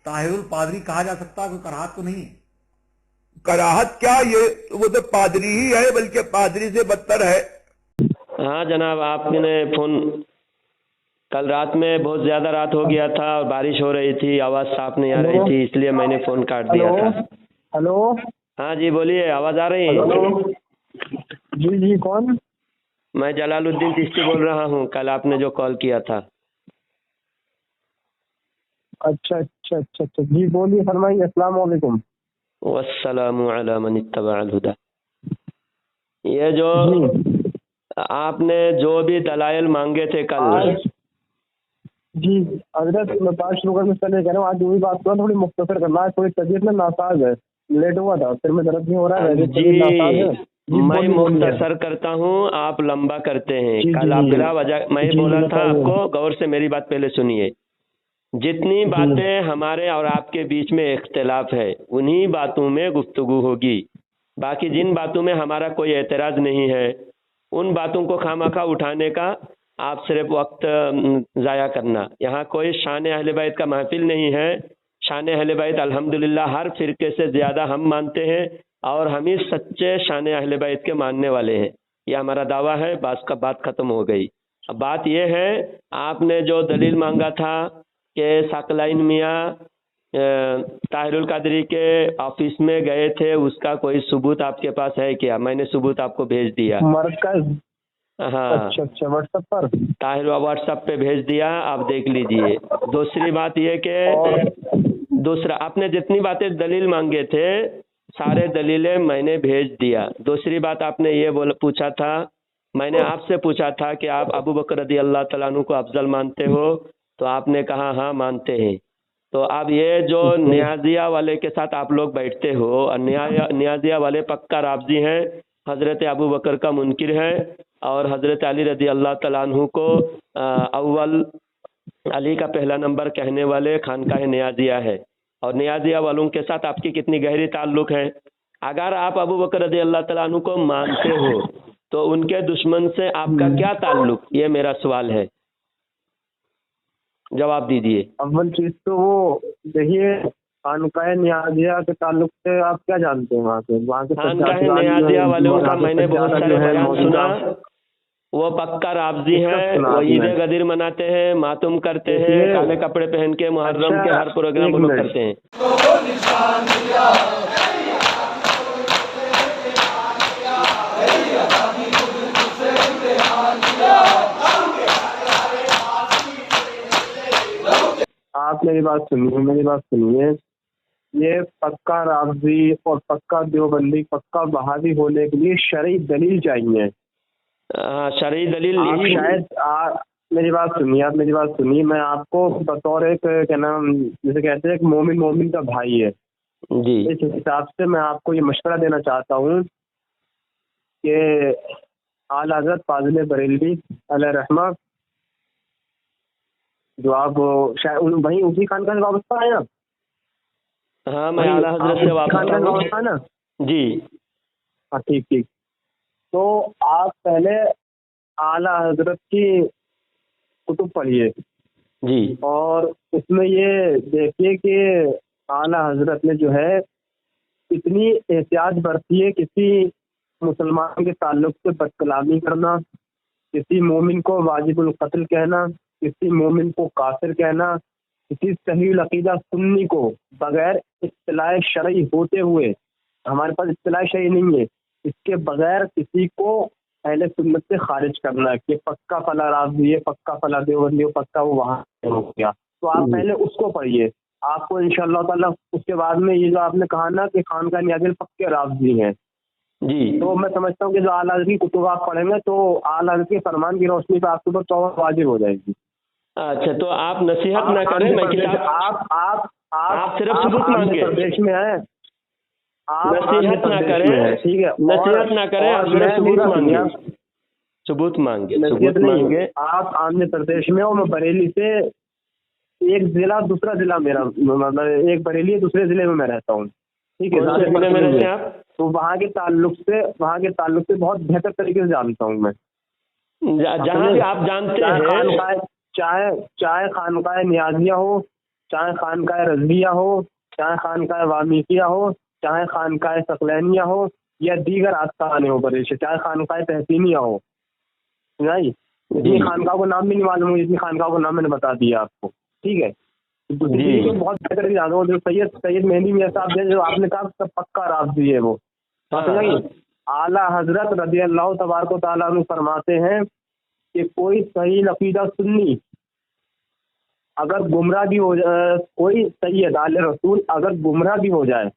ताहिरुल पादरी कहा जा सकता है, कोई कराहत तो नहीं है? कराहत क्या, ये वो तो पादरी ही है, बल्कि पादरी से बदतर है। हाँ जनाब, आपने फ़ोन कल रात में बहुत ज़्यादा रात हो गया था और बारिश हो रही थी, आवाज़ साफ नहीं आ रही थी, इसलिए मैंने फ़ोन काट दिया था। हेलो। हाँ जी बोलिए, आवाज़ आ रही है? हेलो। जी जी, कौन? मैं जलालुद्दीन चिश्ती बोल रहा हूँ, कल आपने जो कॉल किया था। अच्छा अच्छा अच्छा अच्छा, जी बोलिए, फरमाइए। अस्सलाम वालेकुम। वस्सलामु अला मन इत्तबअल हुदा। ये जो जी आपने जो भी दलाइल मांगे थे कल, जी हजरत, मैं 5 रुपये में पहले कह रहा हूँ, आज वही बात को थोड़ी मुख्तसर करना है, थोड़ी तबीयत में नासाज है, लेट हुआ था, सिर में दर्द नहीं हो रहा है, तबीयत नासाज है। जी मैं मुख्तसर करता हूँ, आप लंबा करते हैं। जी कल आप जी बिला वजह मैं जी बोला था बताइए। आपको, गौर से मेरी बात पहले सुनिए। जितनी बातें हमारे और आपके बीच में इख्तिलाफ है, उन्हीं बातों में गुफ्तगू होगी। बाकी जिन बातों में हमारा कोई एतराज़ नहीं है, उन बातों को खामखा उठाने का आप सिर्फ वक्त ज़ाया करना। यहाँ कोई शान अहले बैत का महफिल नहीं है। शान अहले बैत अल्हम्दुलिल्लाह हर फिरके से ज़्यादा हम मानते हैं और हम ही सच्चे शान अहले बैत के मानने वाले हैं। यह हमारा दावा है। बात ख़त्म हो गई। अब बात यह है, आपने जो दलील मांगा था कि साकलाइन मियाँ ताहिरुल कादरी के ऑफिस में गए थे, उसका कोई सबूत आपके पास है क्या? मैंने सबूत आपको भेज दिया। मरकज? हाँ अच्छा अच्छा, व्हाट्सएप पर? ताहिर व्हाट्सएप पे भेज दिया, आप देख लीजिए। दूसरी बात ये कि दूसरा, आपने जितनी बातें दलील मांगे थे सारे दलीलें मैंने भेज दिया। दूसरी बात, आपने ये पूछा था, मैंने आपसे पूछा था कि आप अबू बकर रज़ी अल्लाह तआला अन्हु को अफजल मानते हो, तो आपने कहा हाँ मानते हैं। तो अब ये जो नियाजिया वाले के साथ आप लोग बैठते हो, और नियाजिया वाले पक्का राबजी हैं, हज़रत अबू बकर का मुनकिर है और हज़रत अली रज़ी अल्लाह तआला अन्हु को अव्वल अली का पहला नंबर कहने वाले खानकाह नियाजिया है। और नियाजिया वालों के साथ आपकी कितनी गहरी ताल्लुक़ है। अगर आप अबू बकर रज़ी अल्लाह तआला अन्हु को मानते हो तो उनके दुश्मन से आपका क्या ताल्लुक़, ये मेरा सवाल है, जवाब दीजिए। अव्वल चीज तो वो देखिए, खानकाह नियाजिया के ताल्लुक से आप क्या जानते हैं? वहाँ के खानकाह नियाजिया वालों का मैंने बहुत सारे बयान सुना। वो पक्का राबजी है, वो ईद गदीर मनाते हैं, मातुम करते हैं, काले कपड़े पहन के मुहर्रम के हर प्रोग्राम वो लोग करते हैं। आप मेरी बात सुनिए। ये पक्का राबजी और पक्का देवबंदी, पक्का बहावी होने के लिए शरई दलील चाहिए। शरई दलील आप शायद मेरी बात सुनिए। मैं आपको बतौर एक क्या नाम, जैसे कहते हैं, एक मोमिन का भाई है जी, इस हिसाब से मैं आपको ये मशवरा देना चाहता हूँ कि आला हज़रत फाज़िल बरेलवी अलैहि रहमा, जो आप शायद वहीं उसी खानका से वाबस्ता है ना? हाँ मैं आला हजरत से वाबस्ता है ना? जी हाँ ठीक। तो आप पहले आला हजरत की कुतुब पढ़िए जी, और उसमें ये देखिए कि आला हजरत ने जो है इतनी एहतियात बरती है किसी मुसलमान के ताल्लुक से बदकलामी करना, किसी मोमिन को वाजिबुल कत्ल कहना, किसी मोमिन को काफिर कहना, किसी सही अकीदा सुन्नी को बगैर इत्तलाए शरई होते हुए, हमारे पास इत्तलाए शरई नहीं है, इसके बगैर किसी को अहले सुन्नत से खारिज करना कि पक्का फला राज़ी है, पक्का फला देवबंदी, पक्का वो वहाँ हो गया। तो आप पहले उसको पढ़िए, आपको इंशाअल्लाह ताला उसके बाद में ये जो आपने कहा ना कि खानकाह नियाज़िल पक्के राज़ी हैं जी, तो मैं समझता हूँ कि जो आला हज़रत की कुतुब आप पढ़ेंगे तो आला हज़रत के फरमान की रोशनी पर आपके ऊपर तौबा वाजिब हो जाएगी। अच्छा तो आप नसीहत ना करें, मैं किताब आप सिर्फ सबूत मांगे, प्रदेश में है, आप नसीहत ना करें, ठीक है, नसीहत ना करें, आप सिर्फ सबूत मांगे। आप आंध्र प्रदेश में हो, मैं बरेली से, एक जिला दूसरा जिला मेरा, मतलब एक बरेली दूसरे जिले में मैं रहता हूँ, ठीक है। जिले में रहते हैं आप? तो वहाँ के ताल्लुक से बहुत बेहतर तरीके से जानता हूँ मैं। जहाँ भी आप जानते हैं, चाहे खानकाह नियाजिया हो, चाहे खानकाह रज़विया हो, चाहे खानकाह वामिकिया हो, चाहे खानकाह सकलैनिया हो या दीगर आस्थान हो बरेश, चाहे खानकाह तहसीनिया हो, नहीं इतनी खानकाह को नाम भी नहीं मालूम, इतनी खानकाह को नाम मैंने बता दिया आपको, ठीक है। दूसरी तो बहुत बेहतर जानो हो, जो सैयद मेहंदी मियां साहब है, जो आपने कहा सब पक्का राज़ी है वो, आला हजरत रज़ी अल्लाह तबारक व तआला अन्हु फरमाते हैं कि कोई सही अकीदा सुन्नी अगर गुमराह भी हो जाए, कोई सैयद आले रसूल अगर गुमराह भी हो जाए,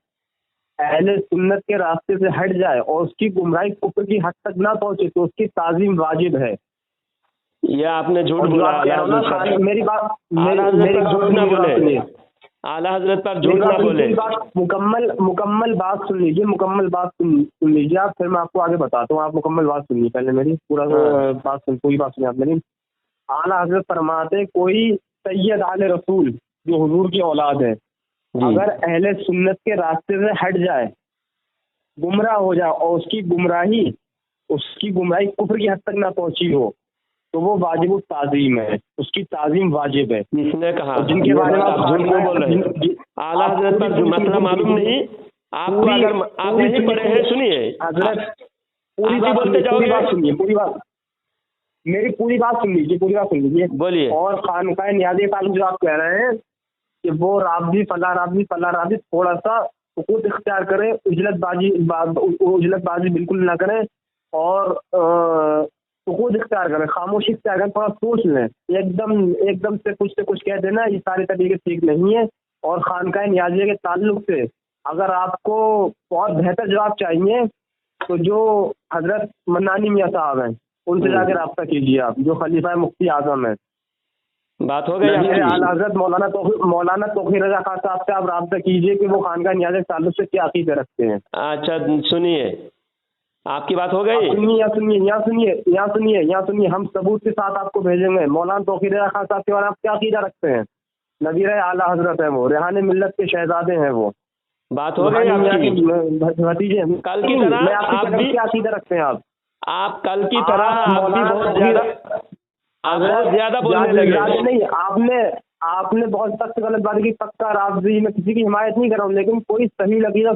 अहले सुन्नत के रास्ते से हट जाए और उसकी गुमराही कुफ्र की हद तक ना पहुंचे तो उसकी ताज़ीम वाजिब है। ये आपने झूठ बोला। मेरी बात झूठ ना बोले, आला हजरत पर झूठ ना बोले। मुकम्मल बात सुन लीजिए, मुकम्मल बात सुन लीजिए आप, फिर मैं आपको आगे बताता हूँ। आप मुकम्मल बात सुनिए पहले मेरी, पूरी बात सुनिए आप मेरी। आला हजरत फरमाते कोई सैयद आले रसूल जो हुजूर की औलाद है, अगर अहले सुन्नत के रास्ते से हट जाए, गुमराह हो जाए और उसकी गुमराही कुफ्र की हद तक ना पहुंची हो तो वो वाजिब ताज़ीम है, उसकी ताज़ीम वाजिब है। किसने कहा? जिनके बारे में आप झूठ क्यों बोल रहे हैं? आला हजरत पर जो मतलब मालूम नहीं आपको, अगर आप नहीं पढ़े हैं, सुनिए हजरत पूरी बात सुनिए, पूरी बात मेरी पूरी बात सुन लीजिए, बोलिए। और खानकाह नियाज़ी ताल्लुक जो आप कह रहे हैं कि वो राबी फला राबी थोड़ा सा सुकूत इख्तियार करें, उजलतबाजी बिल्कुल ना करें और सुकूत इख्तियार करें, खामोशी इख्तियार करें, थोड़ा सोच लें। एकदम से कुछ कह देना ये सारे तरीके ठीक नहीं है। और खानकाह नियाज़ी के ताल्लुक से अगर आपको बहुत बेहतर जवाब चाहिए तो जो हजरत मन्नानी मियां साहब हैं उनसे जाकर राब्ता कीजिए आप, जो खलीफा मुफ्ती आजम है। बात हो गई। हजरत मौलाना तौक़ीर रज़ा खान साहब से आप राब्ता कीजिए कि वो खानकाह नियाज़ी के ताल्लुक से क्या अक़ीदा रखते हैं। अच्छा सुनिए, आपकी बात हो गई। यहाँ सुनिए, हम सबूत के साथ आपको भेजेंगे। मौलाना तौक़ीर रज़ा खान साहब के बारे में आप क्या अक़ीदा रखते हैं? नज़ीर आला हजरत है वो, रेहान मिल्लत के शहजादे हैं वो। बात हो गई आपकी। भतीजे कल की तरह आप भी क्या अक़ीदा रखते हैं? आप कल की तरह आप भी बहुत ज्यादा बोलने लगे। नहीं, आपने बहुत सख्त गलत बात की। पक्का राज़ी, मैं किसी की हिमायत नहीं कर रहा हूँ, लेकिन कोई सही अक़ीदा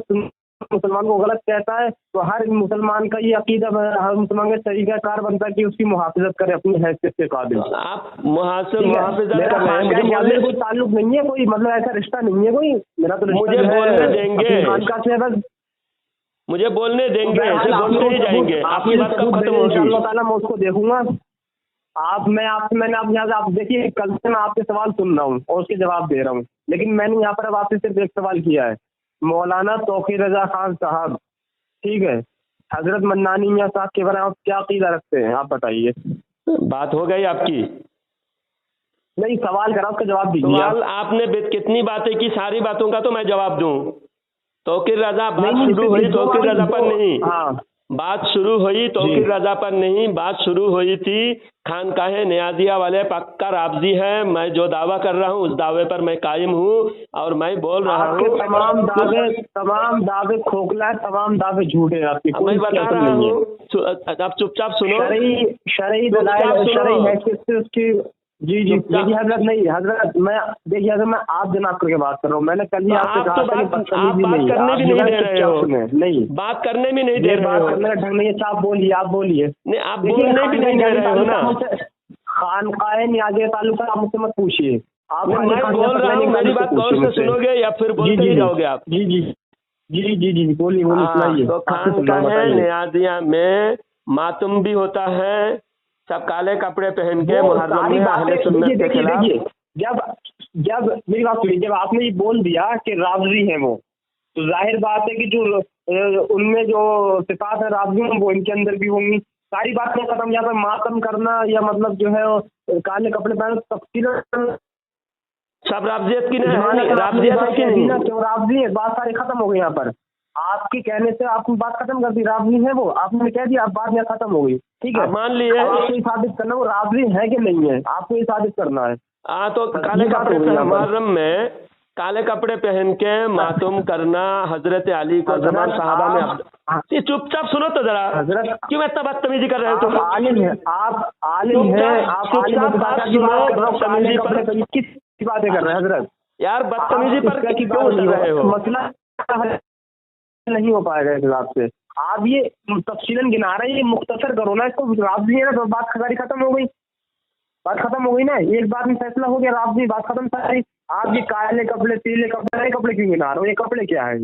मुसलमान को गलत कहता है तो हर मुसलमान का ये अक़ीदा, हर मुसलमान का तरीक़ाकार बनता है कि उसकी मुहाफ़िज़त करे अपनी हैसियत के काबिल। आप मुहाफ़िज़त कर रहे हैं, मुझे कोई ताल्लुक नहीं है, कोई मतलब ऐसा रिश्ता नहीं है कोई मेरा। तो मुझे बोलने देंगे, मुझे बोलने देंगे, ऐसे बोलते ही जाएंगे। आपकी बात कब खत्म होगी? मैं उसको देखूंगा। मैंने आप यहाँ से आप देखिए, कल से मैं आपके सवाल सुन रहा हूँ और उसके जवाब दे रहा हूँ, लेकिन मैंने यहाँ पर अब आपसे सिर्फ एक सवाल किया है। मौलाना तौक़ीर रज़ा खान साहब, ठीक है, हजरत मन्नानी मियां साहब के बारे में आप क्या अक़ीदा रखते हैं? आप बताइए। बात हो गई आपकी। नहीं, सवाल करा, उसका जवाब दीजिए। सवाल आपने कितनी बातें की, सारी बातों का तो मैं जवाब दूं। तौक़ीर रज़ा बात शुरू हुई तौक़ीर रज़ा पर नहीं। हाँ, बात शुरू हुई तौक़ीर रज़ा पर नहीं, बात शुरू हुई थी खानकाह नियाज़िया वाले पक्का राज़ी है। मैं जो दावा कर रहा हूँ उस दावे पर मैं कायम हूँ और मैं बोल रहा हूँ तमाम दावे खोखला, तमाम दावे झूठे। आपकी मैं बता रहा हूँ, आप चुपचाप सुनो। शरई उसकी जी देखिए हजरत, नहीं हजरत, मैं देखिए हजरत, मैं आप जनाब करके बात कर रहा हूँ। मैंने कल ही आपसे कहा था कि बात करने भी नहीं दे रहे हो। नहीं, बात करने भी नहीं दे रहे हो। मेरा ढंग नहीं है। आप बोलिए नहीं, आप बोलने भी नहीं दे रहे हो ना। खानकाह नियाज़ी ताल्लुक आप मुझसे मत पूछिए। आप मैं बोल रहा हूँ, मेरी बात गौर से सुनोगे या फिर बोलते ही जाओगे आप? जी बोलिए सुनाइए। तो खानकाह नियाज़िया में मातम भी होता है, सब काले कपड़े पहन के मुहर्रम में अहले सुन्नत के खिलाफ। जब मेरी बात सुनिए, जब आपने ये बोल दिया कि राज़ी हैं वो, तो जाहिर बात है कि जो उनमें जो सिफात है राज़ी वो इनके अंदर भी होंगी। सारी बातें खत्म। यहाँ पर मातम करना या मतलब जो है काले कपड़े पहन, तफसील सब राज़ियत की नहीं, राज़ियत है कि नहीं? क्यों राज़ी है? बात सारी खत्म हो गई। यहाँ पर आपके कहने से आपने बात खत्म कर दी। राज़ी है वो, आपने कह दिया, आप बात यहाँ खत्म हो गई। ठीक है, मान लिए। आपको ये साबित करना वो राज़ी है कि नहीं है, आपको ये साबित करना है। तो काले कपड़े मुहर्रम में काले कपड़े पहन के मातम करना हजरत अली को तमाम सहाबा में। चुपचाप सुनो तो जरा, हजरत क्यों इतना बदतमीजी कर रहे हो? आप आलिम हैं, आप आलिम हैं, आप चुपचाप बात सुनो। किस बातें कर रहे हैं हजरत? यार बदतमीजी पर इसका की क्यों बात उतर नहीं रहे हो, हो? मसला नहीं हो पाएगा इस हिसाब से। आप ये तफसीलन गिना रहे हैं, ये मुख्तसर करो ना इसको, राबजी है ना, तो बात सारी खत्म हो गई, बात खत्म हो गई ना, एक बात में फैसला हो गया, राबजी बात खत्म सारी। आप ये काले कपड़े पीले कपड़े नए कपड़े क्यों गिना रहे हो? ये कपड़े क्या है?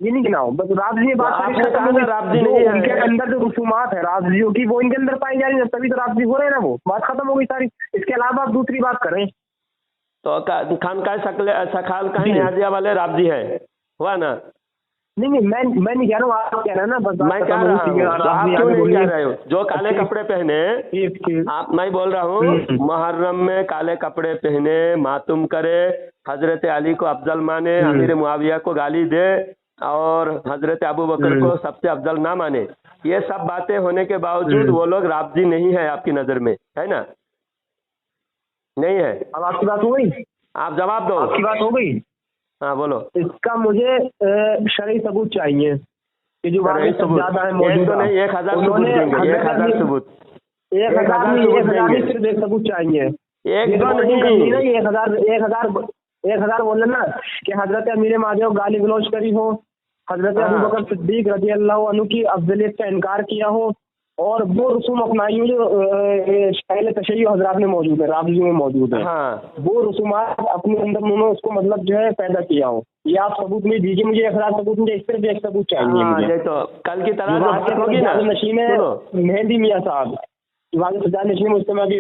ये नहीं गिनाओ, बस राबजी बात सारी आपने खत्म कहा हो ना गई। राबजी जो नहीं है। उनके अंदर जो रसूमात है राबजियों की, वो इनके अंदर पाई जा रही है, तभी तो राबजी हो रहे हैं ना, वो बात खत्म हो गई सारी। इसके अलावा आप दूसरी बात करें तो खानकाह सखाल का जी। नियाजिया वाले राबजी है, हुआ ना? नहीं, मैं नहीं कह रहा हूँ, आप कह रहे हैं ना, बस बात मैं खत्म कह हो गई, रहा ठीक है, हूँ, तो आप राबजी क्यों आगे नहीं बोलिए। कह रहे हो? जो काले ठीक। कपड़े पहने, ठीक। आप, मैं बोल रहा हूँ मुहर्रम में काले कपड़े पहने, मातुम करे, हजरत अली को अफजल माने, अमीर मुआविया को गाली दे और हजरत अबू बकर को सबसे अफजल ना माने, ये सब बातें होने के बावजूद वो लोग राबजी नहीं है आपकी नजर में, है ना? नहीं है? अब आपकी बात हो गई, आप जवाब दो। आपकी बात हो गई। हाँ बोलो। इसका मुझे शरई सबूत चाहिए कि जो वहाँ शरई सबूत ज्यादा है एक मौजूद, तो नहीं, 1000 सबूत देंगे, 1000 सबूत। 1000 नहीं, 1000 नहीं, सिर्फ एक सबूत चाहिए। एक तो नहीं, नहीं, 1000 बोले ना कि हजरत अमीर माजिया गाली गलौज करी हो, हजरत अबू बकर सिद्दीक रजी अल्लाह अन्हु की अफजलियत का इनकार किया हो, और वो रसूम अपनाई हो जो पहले तशय्युअ हजरात में मौजूद है, राबजियों में मौजूद है। हाँ, वो रसूमात अपने अंदर उन्होंने उसको मतलब जो है पैदा किया हो, ये आप सबूत में दीजिए मुझे। 1000 सबूत मुझे, इस तरह एक सबूत चाहिए हाँ, मुझे। ये तो कल की तरह जो वहाँ बात के होगी ना, नशीन है सुनो, मेहंदी मियाँ साहब, वहाँ के सज्जाद नशीन मुस्तमा की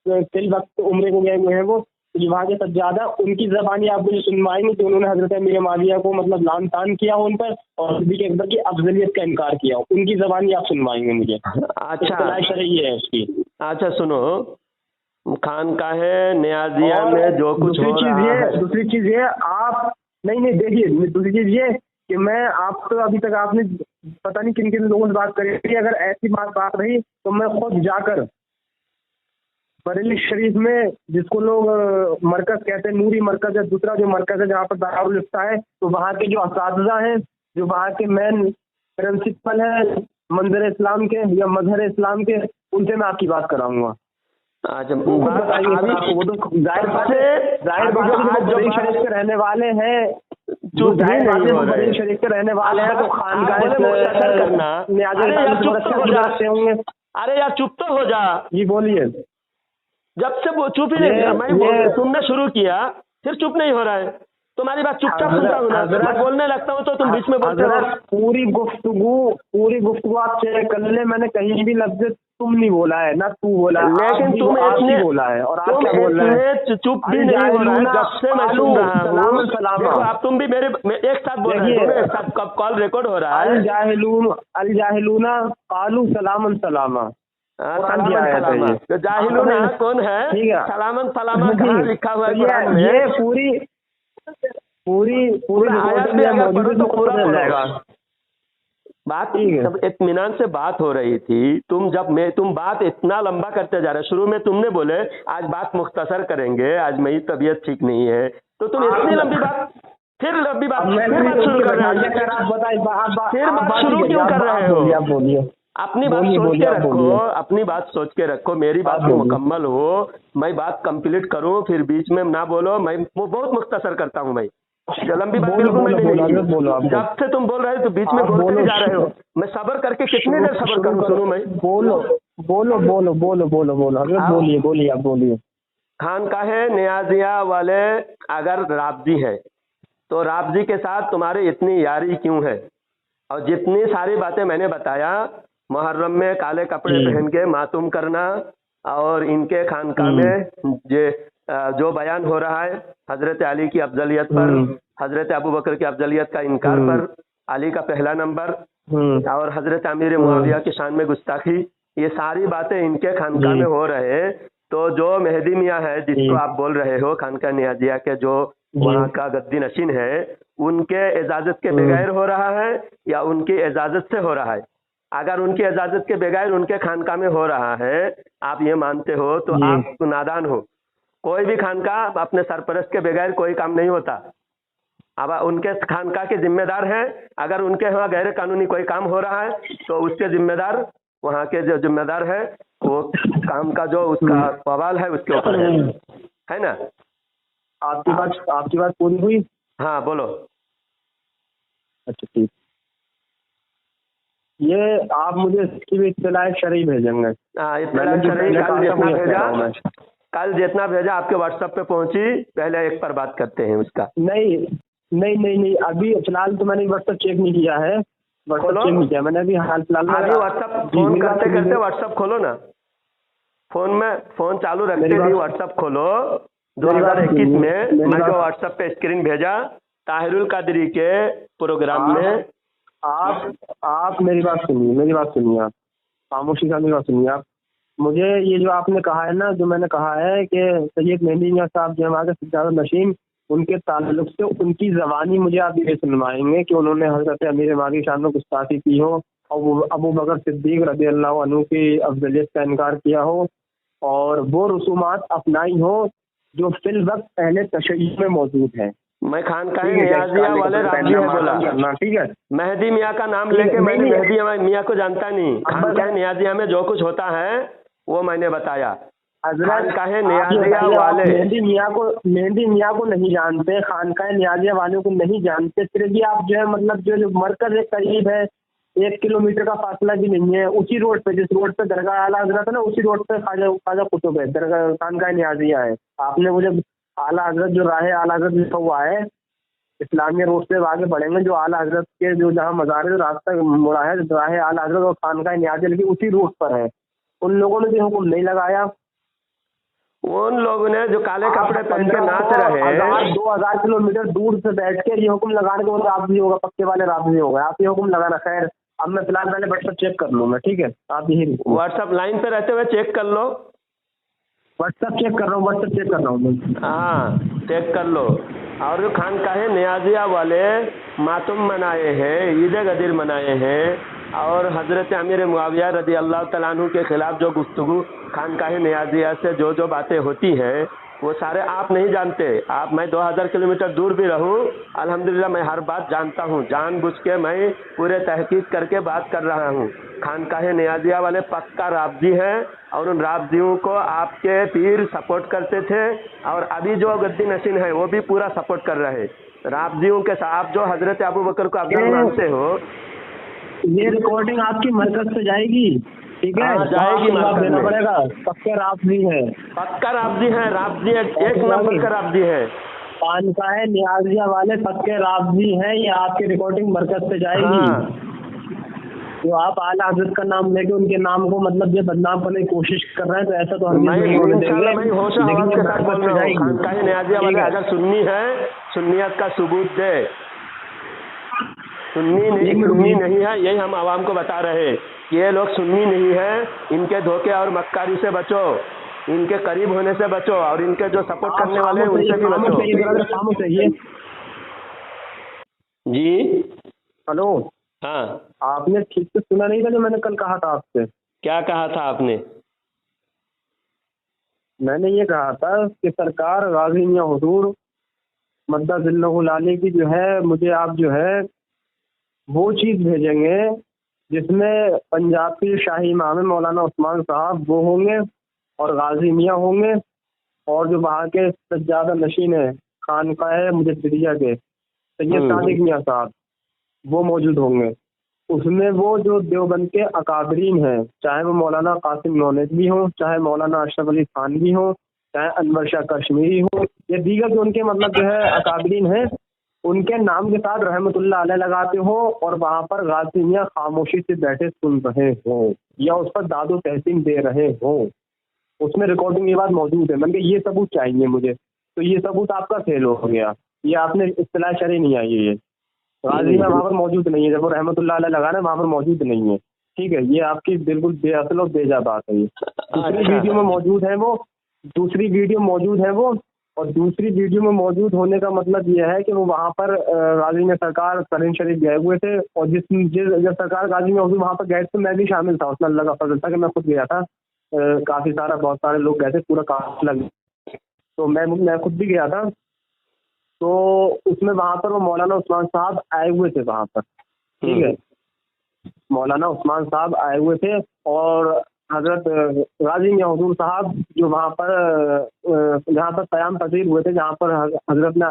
कई वक्त उम्र को गए हुए हैं, वो वहाँ के सज्जादा, उनकी ज़बानी आप मुझे सुनवाएंगे कि उन्होंने हजरत अमीर माविया को मतलब लान तान किया हो उन पर, और सिद्दीक़ अकबर की अफजलियत का इनकार किया हो, उनकी ज़बानी आप सुनवाएंगे मुझे। अच्छा शरई है उसकी। अच्छा सुनो, खानकाह नियाजिया में जो कुछ हो रहा है, दूसरी चीज ये आप नहीं देखिए, दूसरी चीज ये कि मैं आप तो अभी तक आपने पता नहीं किन किन लोगों से बात करी थी, अगर ऐसी बात रही तो मैं खुद जाकर बरेली शरीफ में, जिसको लोग मरकज कहते हैं, नूरी मरकज है, दूसरा जो मरकज है जहाँ पर दारुल इफ्ता है, तो वहाँ के जो असातिज़ा हैं, जो वहाँ के मेन प्रिंसिपल हैं मंजर इस्लाम के या मजहर इस्लाम के, उनसे मैं आपकी बात कराऊंगा। अच्छा वो तो जाहिर बात है बरेली शरीफ के रहने वाले हैं, जो जाहिर बात है बरेली शरीफ के रहने वाले हैं, तो खानगाह होंगे। अरे यार चुप तो हो जा। जी बोलिए। जब से वो चुप ही नहीं, तुमने शुरू किया फिर चुप नहीं हो रहा है, तुम्हारी बात चुपचाप सुनता हूँ ना, मैं बोलने लगता हूँ तो तुम बीच में बोलते हो। पूरी गुफ्तगू आप चेक कर ले, मैंने कहीं भी लफ्ज तुम नहीं बोला है, ना तू बोला है, लेकिन तुम इतने बोला है, और तुम इतने चुप भी नहीं हो रहा है जब से मैं सुन रहा हूँ। देखो आप तुम भी मेरे एक साथ बोल रहे हो, एक साथ कॉल रिकॉर्ड हो रहा है। अल जाहिलूना कालू सलामन सलामा, सलामन, तो जाहिलूना कौन है? सलामन सलामा कहाँ लिखा हुआ है? ये पूरी आयत में अगर पढ़ो तो पूरा हो जाएगा। बात सब इत्मीनान से बात हो रही थी, तुम बात इतना लंबा करते जा रहे। शुरू में तुमने बोले आज बात मुख्तसर करेंगे, आज मेरी तबीयत ठीक नहीं है, तो तुम इतनी लंबी बात फिर शुरू कर रहे हो। फिर बात शुरू क्यों कर रहे हो? अपनी बात सोच के रखो, अपनी बात सोच के रखो, मेरी बात भी मुकम्मल हो, मैं बात कंप्लीट करूं, फिर बीच में ना बोलो। मैं बहुत मुख्तसर करता हूं, मैं लंबी बात बिल्कुल नहीं। जब से तुम बोल रहे हो तो बीच में बोलते जा रहे हो, मैं सब्र करके कितनी देर सब्र करूं? सुनो, मैं बोलिए आप बोलिए। खानकाह नियाजिया वाले अगर राबजी है तो राबजी के साथ तुम्हारी इतनी यारी क्यों है? और जितनी सारी बातें मैंने बताया, मुहर्रम में काले कपड़े पहन के मातूम करना, और इनके खानकाह में जो बयान हो रहा है हजरत अली की अफजलियत पर, हजरत अबू बकर की अफजलियत का इनकार पर, अली का पहला नंबर, और हजरत अमीर मुआविया की शान में गुस्ताखी, ये सारी बातें इनके खानकाह में हो रहे हैं। तो जो मेहदी मियाँ है जिसको आप बोल रहे हो, खानकाह नियाजिया के जो वहाँ का गद्दी नशीन है, उनके इजाजत के बगैर हो रहा है या उनकी इजाजत से हो रहा है? अगर उनकी इजाजत के बगैर उनके खानकाह में हो रहा है, आप ये मानते हो तो आप नादान हो। कोई भी खानकाह अपने सरपरस्त के बगैर कोई काम नहीं होता। अब उनके खानकाह के जिम्मेदार हैं, अगर उनके यहाँ गैर कानूनी कोई काम हो रहा है तो उसके जिम्मेदार, वहाँ के जो जिम्मेदार है, वो काम का जो उसका सवाल है उसके ऊपर है ना? आपकी बात पूरी हुई? हाँ बोलो। अच्छा ठीक। ये आप मुझे इसकी भी इत्तला शरई भेजेंगे? हाँ इतना मैंने जो शरीर पहले कल कहा था जितना वही कह भेजा, रहा हूं मैं। कल जितना भेजा आपके व्हाट्सएप पे पहुंची, पहले एक पर बात करते हैं उसका। नहीं नहीं नहीं नहीं, अभी फिलहाल तो मैंने व्हाट्सएप चेक नहीं किया है, व्हाट्सएप खोलो। चेक नहीं किया मैंने अभी हाल फिलहाल में। अभी व्हाट्सएप फोन करते करते व्हाट्सएप खोलो ना, फोन में फोन चालू रखते ही व्हाट्सएप खोलो। 2021 में मैं जो व्हाट्सएप पे स्क्रीन भेजा ताहिरुल कादरी के प्रोग्राम में। आप मेरी बात सुनिए, आप खामोशी से मेरी बात सुनिए। आप मुझे ये जो आपने कहा है ना, जो मैंने कहा है कि सैयद मेहदी मियां साहब जो हमारे सिद्धार्थ नशीन, उनके ताल्लुक से उनकी ज़बानी मुझे आप ये सुनवाएंगे कि उन्होंने हज़रत अमीर मादी शान में गुस्ताखी की हो और अबू बकर सिद्दीक रज़ी अल्लाह अन्हु की अफजलियत का इनकार किया हो और वो रसूमात अपनाई हो जो फिल वक्त पहले तशय्युअ में मौजूद है। मैं खानकाह नियाज़िया वाले राजी है बोला, ठीक है। मेहदी मियाँ का नाम लेके मैंने मेहदी मियाँ को जानता नहीं, खानकाह नियाज़िया में जो कुछ होता है वो मैंने बताया। खानकाह नियाज़िया वाले मेहदी मियाँ को नहीं जानते, खानकाह नियाज़िया वालों को नहीं जानते, फिर भी आप जो है मतलब जो मरकज एक करीब है 1 किलोमीटर का फासला भी नहीं है, उसी रोड पे जिस रोड पे दरगाह आला हजरत है ना, उसी रोड पे ख्वाजा कुतुब है, दरगाह खानकाह नियाज़िया है। आपने मुझे आला हजरत जो राह आला हजरत लिखा हुआ है, इस्लामिया रोड से आगे बढ़ेंगे जो आला हजरत के जो जहाँ मज़ार है रास्ता मुड़ा है, राह आला हजरत और खानकाह नियाज़िया लिखी उसी रोड पर है। उन लोगों ने भी हुक्म नहीं लगाया, उन लोगों ने जो काले कपड़े पहन के नाच रहे 2000 किलोमीटर दूर से बैठ के ये हुक्म लगाने के बाद राजी होगा, पक्के वाले राजी होगा, आप ये हुक्म लगाना। खैर अब मैं फिलहाल पहले व्हाट्सएप चेक कर लूँगा, ठीक है। आप यही व्हाट्सएप लाइन पे रहते हुए चेक कर लो। व्हाट्सएप चेक कर रहा हूँ हाँ चेक कर लो। और जो खानकाह नियाज़िया वाले मातुम मनाए हैं, ईद गदीर मनाए हैं और हज़रत अमीर मुआविया रज़ी अल्लाह तआला अन्हु के ख़िलाफ़ जो गुफ्तगू खानकाह नियाज़िया से जो बातें होती हैं वो सारे आप नहीं जानते। आप मैं 2000 किलोमीटर दूर भी रहूं, अल्हम्दुलिल्लाह मैं हर बात जानता हूं, जानबूझ के मैं पूरे तहकीक करके बात कर रहा हूं। खानकाह नियाज़िया वाले पक्का राबजी हैं और उन राबजियों को आपके पीर सपोर्ट करते थे और अभी जो गद्दी नशीन है वो भी पूरा सपोर्ट कर रहे हैं राबजियों के साथ। आप जो हज़रत अबू बकर को अफजल मानते हो, ये रिकॉर्डिंग आपकी मरकज से जाएगी, ठीक है? जाएगी, देना पड़ेगा। पक्के राबजी है, पक्का राबजी है, राबजी एक नंबर का राबजी है। खानकाह नियाज़िया वाले पक्के राबजी हैं, ये आपकी रिकॉर्डिंग मरकज से जाएगी। हाँ। तो आप आला हजरत का नाम लेके उनके नाम को मतलब ये बदनाम करने की कोशिश कर रहे हैं, तो ऐसा तो हम मैं होश के साथ बोल रहा हूँ। खानकाह नियाज़िया वाले अगर सुन्नी है, सुन्नियत का सबूत दे। सुन्नी नहीं है, यही हम आवाम को बता रहे हैं कि ये लोग सुन्नी नहीं है, इनके धोखे और मक्कारी से बचो, इनके करीब होने से बचो और इनके जो सपोर्ट करने वाले हैं उनसे भी बचो। जी हेलो, हाँ आपने ठीक से सुना नहीं था जो मैंने कल कहा था आपसे? क्या कहा था आपने? मैंने ये कहा था कि सरकार गाजी मियां हुजूर मद्दज़िल्लहुल आली की जो है, मुझे आप जो है वो चीज़ भेजेंगे जिसमें पंजाब के शाही इमाम मौलाना उस्मान साहब वो होंगे और गाजी मियां होंगे और जो वहाँ के सज्जादा नशीन है खानकाह मुजद्दिदिया के सैयद सादिक मियां साहब वो मौजूद होंगे। उसमें वो जो देवबंद के अकाबरीन हैं, चाहे वो मौलाना कासिम नौनेद भी हों, चाहे मौलाना अशरफ अली खान भी हों, चाहे अनवर शाह कश्मीरी हो, या दीगर जो उनके मतलब जो है अकाबरीन हैं, उनके नाम के साथ रहमतुल्लाह अलैह लगाते हो और वहाँ पर गाजी मियां खामोशी से बैठे सुन रहे हो या उस पर दादो तहसीन दे रहे हो, उसमें रिकॉर्डिंग ये बात मौजूद है। मैंने ये सबूत चाहिए मुझे, तो ये सबूत आपका फेल हो गया, ये आपने इस्तिलाह शरई नहीं आई है। ये गाजी मियां वहाँ पर मौजूद नहीं है, जब वो रहमतुल्लाह अलैह लगा रहे वहाँ पर मौजूद नहीं है, ठीक है? ये आपकी बिल्कुल बेअसल और बेजा बात है। ये दूसरी वीडियो में मौजूद है वो, दूसरी वीडियो मौजूद है वो, और दूसरी वीडियो में मौजूद होने का मतलब यह है कि वो वहाँ पर गाजी में सरकार तरीन शरीफ गए हुए थे और जब सरकार गाजी में वहाँ पर गए तो मैं भी शामिल था, उसमें अल्लाह का फजल था कि मैं खुद गया था, बहुत सारे लोग गए थे, पूरा काफिला, तो मैं खुद भी गया था। तो उसमें वहाँ पर वो मौलाना उस्मान साहब आए हुए थे वहाँ पर, ठीक है? मौलाना उस्मान साहब आए हुए थे और हजरत गाजी मियां हुजूर साहब जो वहाँ पर जहाँ पर क़याम पजीर हुए थे, जहाँ पर हजरत ने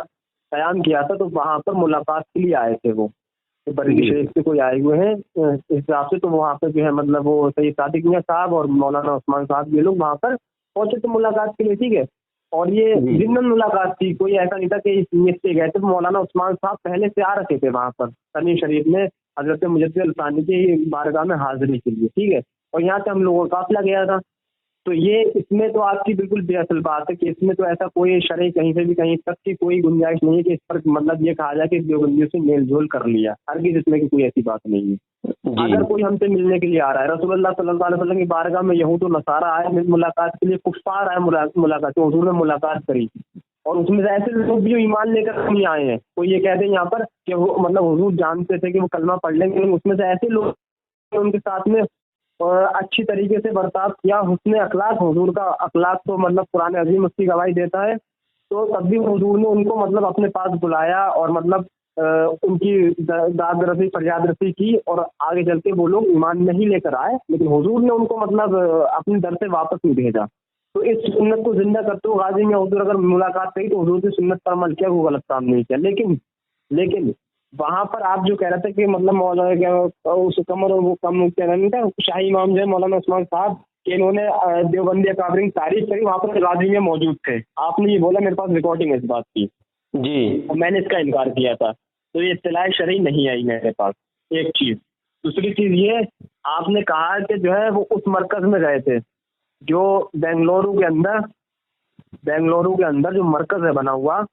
क़याम किया था, तो वहाँ पर मुलाकात के लिए आए थे वो। तो बरेली शरीफ से कोई आए हुए हैं इस हिसाब से। तो वहाँ पर जो है मतलब वो सैयद सादिक मियां साहब और मौलाना उस्मान साहब ये लोग वहाँ पर पहुंचे थे मुलाकात के लिए, ठीक है। और ये जिन्नन मुलाकात थी, कोई ऐसा नहीं था कि इस नीयत से गए थे। मौलाना उस्मान साहब पहले से आ रखे थे वहाँ पर तनी शरीफ में हजरत मुजद्दिद अल-सानी की बारगाह में हाजिरी के लिए, ठीक है। और यहाँ से हम लोगों का काफिला गया था। तो ये इसमें तो आपकी बिल्कुल बेअसल बात है कि इसमें तो ऐसा कोई शरई कहीं से भी कहीं तक की कोई गुंजाइश नहीं है कि इस पर मतलब ये कहा जाए कि देवबंदियों से मेल जोल कर लिया। हरगिज़ इसमें की कोई ऐसी बात नहीं है। अगर कोई हमसे मिलने के लिए आ रहा है, रसूलुल्लाह सल्लल्लाहु अलैहि वसल्लम की बारगाह में यहूद और नसारा आए मुलाकात के लिए, कुफ्फार आए मुलाकात, तो हुजूर ने मुलाकात करी। और उसमें से ऐसे लोग भी जो ईमान लेकर नहीं आए हैं, कोई ये कहते हैं यहाँ पर कि वो मतलब हुजूर जानते थे कि वो कलमा पढ़ लेंगे, लेकिन उसमें से ऐसे लोग उनके साथ में अच्छी तरीके से बर्ताव किया, हुस्न अखलाक, हुजूर का अखलाक तो मतलब कुरान अजीम उसकी गवाही देता है। तो तब भी हुजूर ने उनको मतलब अपने पास बुलाया और मतलब उनकी दाद रसी फरियाद रसी की, और आगे चल के वो लोग ईमान नहीं लेकर आए, लेकिन हुजूर ने उनको मतलब अपने दर से वापस नहीं भेजा। तो इस सुन्नत को जिंदा करते हुए गाजी में हुजूर अगर मुलाकात करी तो हुजूर की सुन्नत पर अमल किया, वो गलत काम नहीं किया। लेकिन वहाँ पर आप जो कह रहे थे कि मतलब मौलाना उस कमर वो कम क्या नहीं था, शाही इमाम जो है मौलाना उस्मान साहब कि इन्होंने देवबंदी अकाबरीन तारीफ करी, वहाँ पर गाजी में मौजूद थे। आपने ये बोला, मेरे पास रिकॉर्डिंग है इस बात की जी, और मैंने इसका इनकार किया था। तो ये इत्तलाए शरई नहीं आई मेरे पास, एक चीज़। दूसरी चीज़ ये, आपने कहा कि जो है वो उस मरकज़ में गए थे जो बेंगलुरु के अंदर जो मरकज़ है बना हुआ,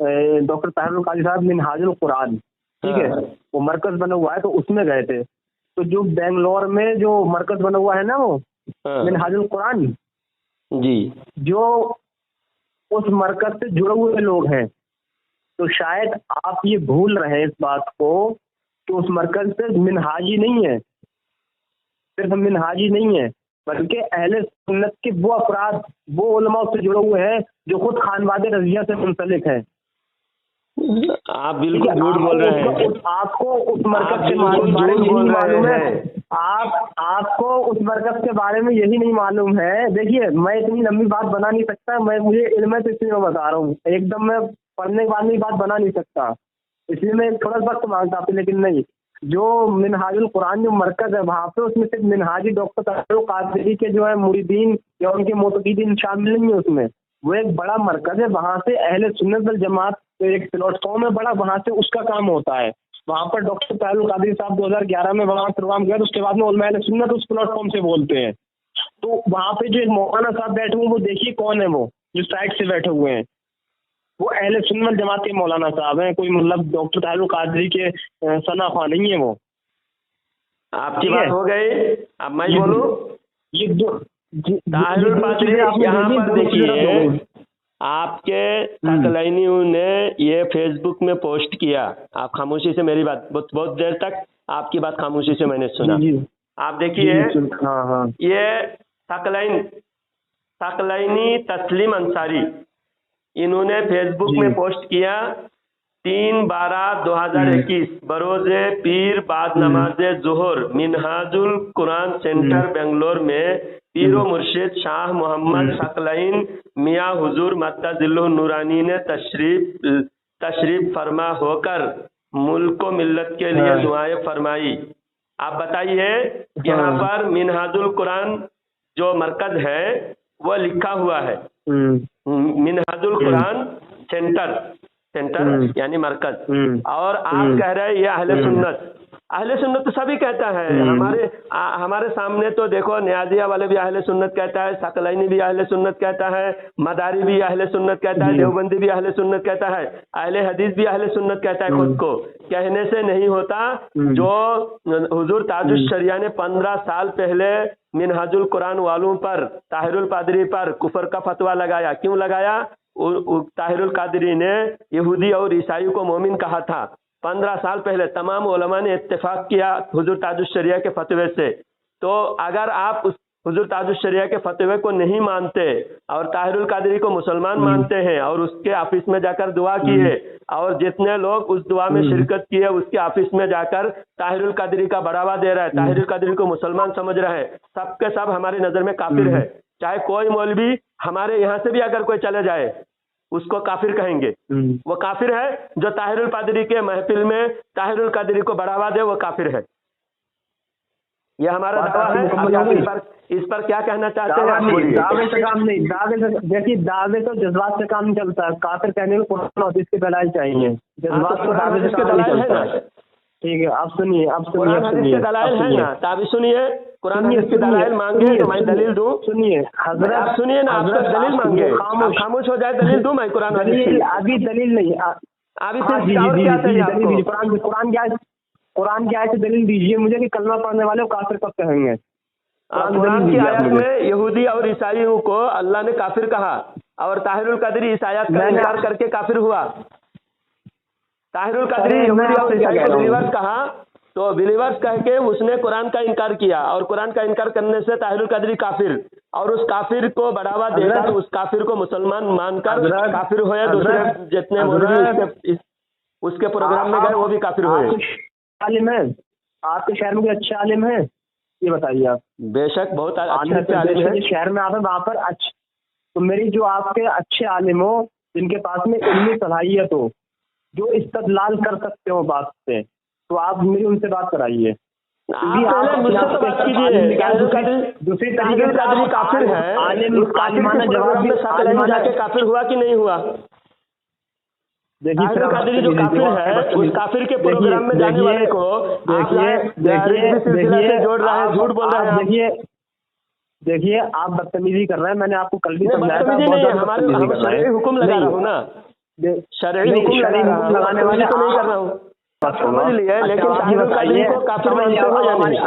डॉक्टर ताहिरुल कादरी साहब मिनहाजुल कुरान, ठीक है, वो मरकज़ बना हुआ है, तो उसमें गए थे। तो जो बेंगलोर में जो मरकज़ बना हुआ है ना वो मिनहाजुल कुरान जी, जो उस मरकज़ से जुड़े हुए लोग हैं। तो शायद आप ये भूल रहे हैं इस बात को कि उस मरकज़ से मिनहाजी नहीं है, सिर्फ मिनहाजी नहीं है, बल्कि अहले सुन्नत के वो अफराद, वो उलमा उससे जुड़े हुए हैं जो खुद खानवादे रज़िया से मुंसलिक हैं। आप बिल्कुल झूठ बोल रहे हैं। आपको उस मरकज़ के बारे में यही मालूम है, आपको उस मरकज़ के बारे में यही नहीं मालूम है। देखिए, मैं इतनी लंबी बात बना नहीं सकता, मुझे इल्म है तो इसलिए मैं बता रहा हूँ, एकदम मैं पढ़ने के बाद में बात बना नहीं सकता, इसलिए मैं थोड़ा वक्त मांगता आपसे। लेकिन नहीं, जो मिनहाजुल कुरान जो मरकज़ है वहाँ पे, उसमें सिर्फ मिनहाजी डॉक्टर ताहिरुल कादरी के जो है मुरीदीन या उनके मोतकीदीन शामिल नहीं है उसमें। वो एक बड़ा मरकज़ है, वहाँ से अहले सुन्नत वल जमात एक प्लेटफॉर्म है बड़ा, वहाँ से उसका काम होता है। वहाँ पर डॉक्टर ताहिरुल कादरी साहब 2011 में वहाँ प्रोग्राम किया, तो उसके बाद में उलमा अहले सुन्नत उस प्लेटफॉर्म से बोलते हैं। तो वहाँ पे जो एक मौलाना साहब बैठे हुए, वो देखिए कौन है, वो जो साइड से बैठे हुए हैं, वो अहले सुन्नत वल जमात के मौलाना साहब हैं, कोई मतलब डॉक्टर ताहिरुल कादरी के सनाफा नहीं है वो। आपकी बात हो गई, अब मैं बोलूं। ये दो ताहिरुल कादरी यहाँ पर देखिए, आपके सकलैनियों ने ये फेसबुक में पोस्ट किया, आप खामोशी से मेरी बात बहुत देर तक आपकी बात खामोशी से मैंने सुना। आप देखिए, ये सकलैनी तस्लीम अंसारी, इन्होंने फेसबुक में पोस्ट किया 3/12/2021 बरोज़े पीर बाद नमाज़े ज़ुहर मिनहाजुल कुरान सेंटर बेंगलोर में पीरो मुर्शिद शाह मोहम्मद सकलैन मियाँ हुजूर मत्तज़िल्लुह नूरानी ने तशरीफ फरमा होकर मुल्क व मिल्लत के लिए दुआएं फरमाई। आप बताइए, यहाँ पर मिनहाजुल कुरान जो मरकज है वो लिखा हुआ है, मिनहाजुल कुरान सेंटर यानी मरकज, और आप कह रहे हैं ये अहले सुन्नत तो सभी कहता है। हमारे सामने तो देखो, न्याजिया वाले भी अहले सुन्नत कहता है, सकलैनी भी अहले सुन्नत कहता है, मदारी भी अहले सुन्नत कहता है, देवबंदी भी अहले सुन्नत कहता है, अहले हदीस भी अहले सुन्नत कहता है। खुद को कहने से नहीं होता। जो हुजूर ताजुश शरिया ने 15 साल पहले मिनहाजुल कुरान वालों पर, ताहिरुल कादरी पर कुफर का फतवा लगाया, क्यों लगाया? ताहिरुल कादरी ने यहूदी और ईसाई को मोमिन कहा था। 15 साल पहले तमाम उलमा ने इत्तेफाक किया हुजूर ताजुश शरिया के फतवे से। तो अगर आप हुजूर ताजुल शरिया के फतवे को नहीं मानते और ताहिरुल कादरी को मुसलमान मानते हैं और उसके ऑफिस में जाकर दुआ किए और जितने लोग उस दुआ में शिरकत किए उसके ऑफिस में जाकर ताहिरुल कादरी का बढ़ावा दे रहा है, ताहिरुल कादरी को मुसलमान समझ रहे हैं, सबके सब हमारी नजर में काफिर है। चाहे कोई मौलवी हमारे यहाँ से भी अगर कोई चले जाए उसको काफिर कहेंगे। वो काफिर है जो ताहिरुल कादरी के महफिल में ताहिरुल कादरी को बढ़ावा दे, वो काफिर है। ये हमारा दावा है। अभी आप इस पर क्या कहना चाहते हैं? आप बोलिए। दावे से काम नहीं, दावे से देखिए, दावे तो जज्बात से काम नहीं चलता है। काफिर कहने में कुरान और हदीस के दलाइल चाहिए, जज्बात तो दावे से काम नहीं चलता है। ठीक है, आप सुनिए, आप सुनिए, कुरान हदीस के दलाइल है ना, तो अभी सुनिए, कुरान हदीस के दलाइल मांगे तो मैं दलील दूं। सुनिए हजरत, आप सुनिए ना, आप दलील मांगे, खामोश हो जाए, दलील दूं मैं कुरान हदीस की। अभी दलील नहीं, अभी सिर्फ और क्या चाहिए आपको? कुरान की आयत से दलील दीजिए मुझे कि कलमा पढ़ने वाले को काफिर कब कहेंगे। कुरान की आयत में यहूदी और ईसाइयों को अल्लाह ने काफिर कहा और ताहिरुल कादरी इस आयत का इनकार करके काफिर हुआ। ताहिरुल कादरी यहूदी और ईसाई को बिलीवर्स कहा, तो बिलीवर्स कह के उसने कुरान का इनकार किया और कुरान का इनकार करने से ताहिरुल कादरी काफिर, और उस काफिर को बढ़ावा देकर उस काफिर को मुसलमान मानकर काफिर हुए। दूसरे जितने मौलवी उसके प्रोग्राम में गए वो भी काफिर हुए। आलिम है आपके शहर में, अच्छे आलिम है ये बताइए आप। बेशक बहुत अच्छे आलिम है शहर में, आप वहाँ पर अच्छे, तो मेरी जो आपके अच्छे आलिम हो जिनके पास में इल्मी सलाहियत हो, जो इस्तदलाल कर सकते हो बात से, तो आप मेरी उनसे बात कराइए। दूसरी तरीके से काफिर है, आलिमाना जवाब जाके काफिर हुआ कि नहीं हुआ? ताहिरुल कादरी जो काफिर है, उस काफिर के प्रोग्राम में जाने वाले को जोड़ रहा है, झूठ बोल रहा है। देखिए आप बदतमीजी कर रहे हैं, मैंने आपको कल भी समझाया था। हमारे शरई हुक्म लगा रहा हूँ ना, शरई हुक्म लगाने वाले को नहीं कर रहा हूँ, समझ लिया। लेकिन ताहिरुल कादरी को काफिर मानते हो या नहीं?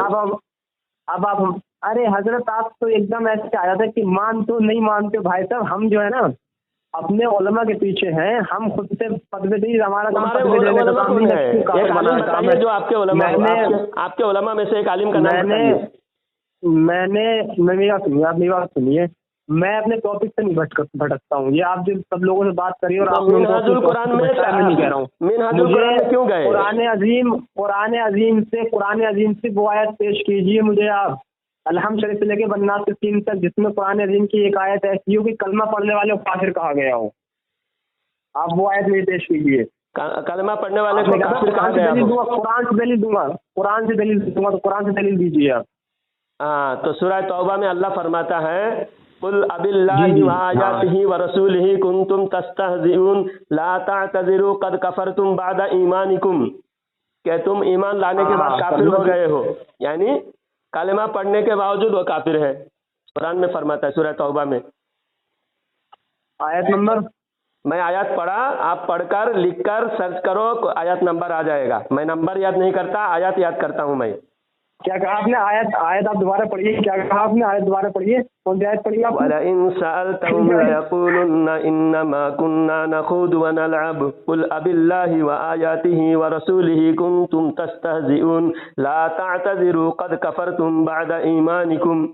अब आप, अरे हजरत आप तो एकदम ऐसे आया था कि मान तो नहीं मानते भाई साहब। हम जो है ना अपने उलमा के पीछे हैं, हम खुद से फतवे दी, हमारा काम फतवे देने का काम नहीं है। एक आलिम बताइए जो आपके उलमा में से एक आलिम का नाम बताइए। मेरी बात सुनिए, मैं अपने टॉपिक से नहीं भटकता हूँ। ये आप जो सब लोगों से बात करिए और आप मिनहाजुल कुरान में नहीं कह रहा हूँ, मिनहाजुल कुरान में क्यों गए? कुरान अजीम से वो आयत पेश कीजिए मुझे आप, अलहम शरीफ से लेके बन्नास के 3 तक, जिसमें कुरान अजीम की एक आयत ऐसी हो कि कलमा पढ़ने वाले को काफिर कहा गया हो। आप वो आयत नहीं पेश कीजिए। कलमा पढ़ने वाले को काफिर कहा गया हो? कुरान से दलील दूंगा, तो कुरान से दलील दीजिए आप। हाँ, तो सूरह तौबा में अल्लाह फरमाता है, कुल अबिल्लाहि व आयातिही व रसूलिही कुंतुम तस्तहज़िऊन ला तातज़िरू क़द कफ़रतुम बअद ईमानिकुम, कि तुम ईमान लाने के बाद काफिर हो गए हो, यानी कलमा पढ़ने के बावजूद वो काफिर है। कुरान में फरमाता है सूरह तौबा में। आयत नंबर मैं आयत पढ़ा, आप पढ़कर लिखकर सर्च करो, आयत नंबर आ जाएगा। मैं नंबर याद नहीं करता, आयत याद करता हूँ मैं। क्या कहा आपने? आयत आप दोबारा पढ़िए। क्या कहा आपने? आयत दोबारा पढ़िए। कौन सी आयत पढ़िए आप? वलइन सअल्तहुम लयक़ूलुन्ना इन्नमा कुन्ना नख़ूदु व नलअब कुल अबिल्लाहि व आयातिही व रसूलिही कुंतुम तस्तहज़िऊन ला तातज़िरू क़द कफ़रतुम बअद ईमानिकुम।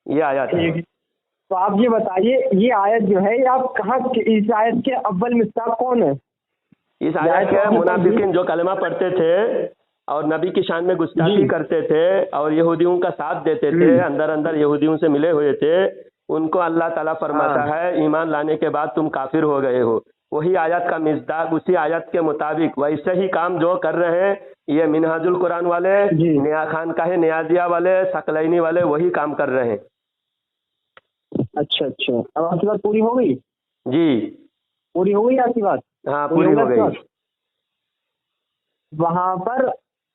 ये आयत है। तो आप ये बताइए, ये आयत जो है, ये आप कहाँ, इस आयत के अव्वल मिस्ताक कौन है? इस आयत के मुनाफिकीन जो कलमा पढ़ते थे और नबी की शान में गुस्ताखी करते थे और यहूदियों का साथ देते थे, अंदर अंदर यहूदियों से मिले हुए थे, उनको अल्लाह ताला फरमाता है ईमान लाने के बाद तुम काफिर हो गए हो। वही आयत का मिस्दाक, उसी आयत के मुताबिक वैसे ही काम जो कर रहे हैं ये मिनहाजुल कुरान वाले, नया खानकाह नियाजिया वाले, सकलैनी वाले, वही काम कर रहे हैं। अच्छा, अब आपकी बात पूरी हो गई? जी पूरी हो गई आपकी बात? हाँ, पूरी हो गई। वहाँ पर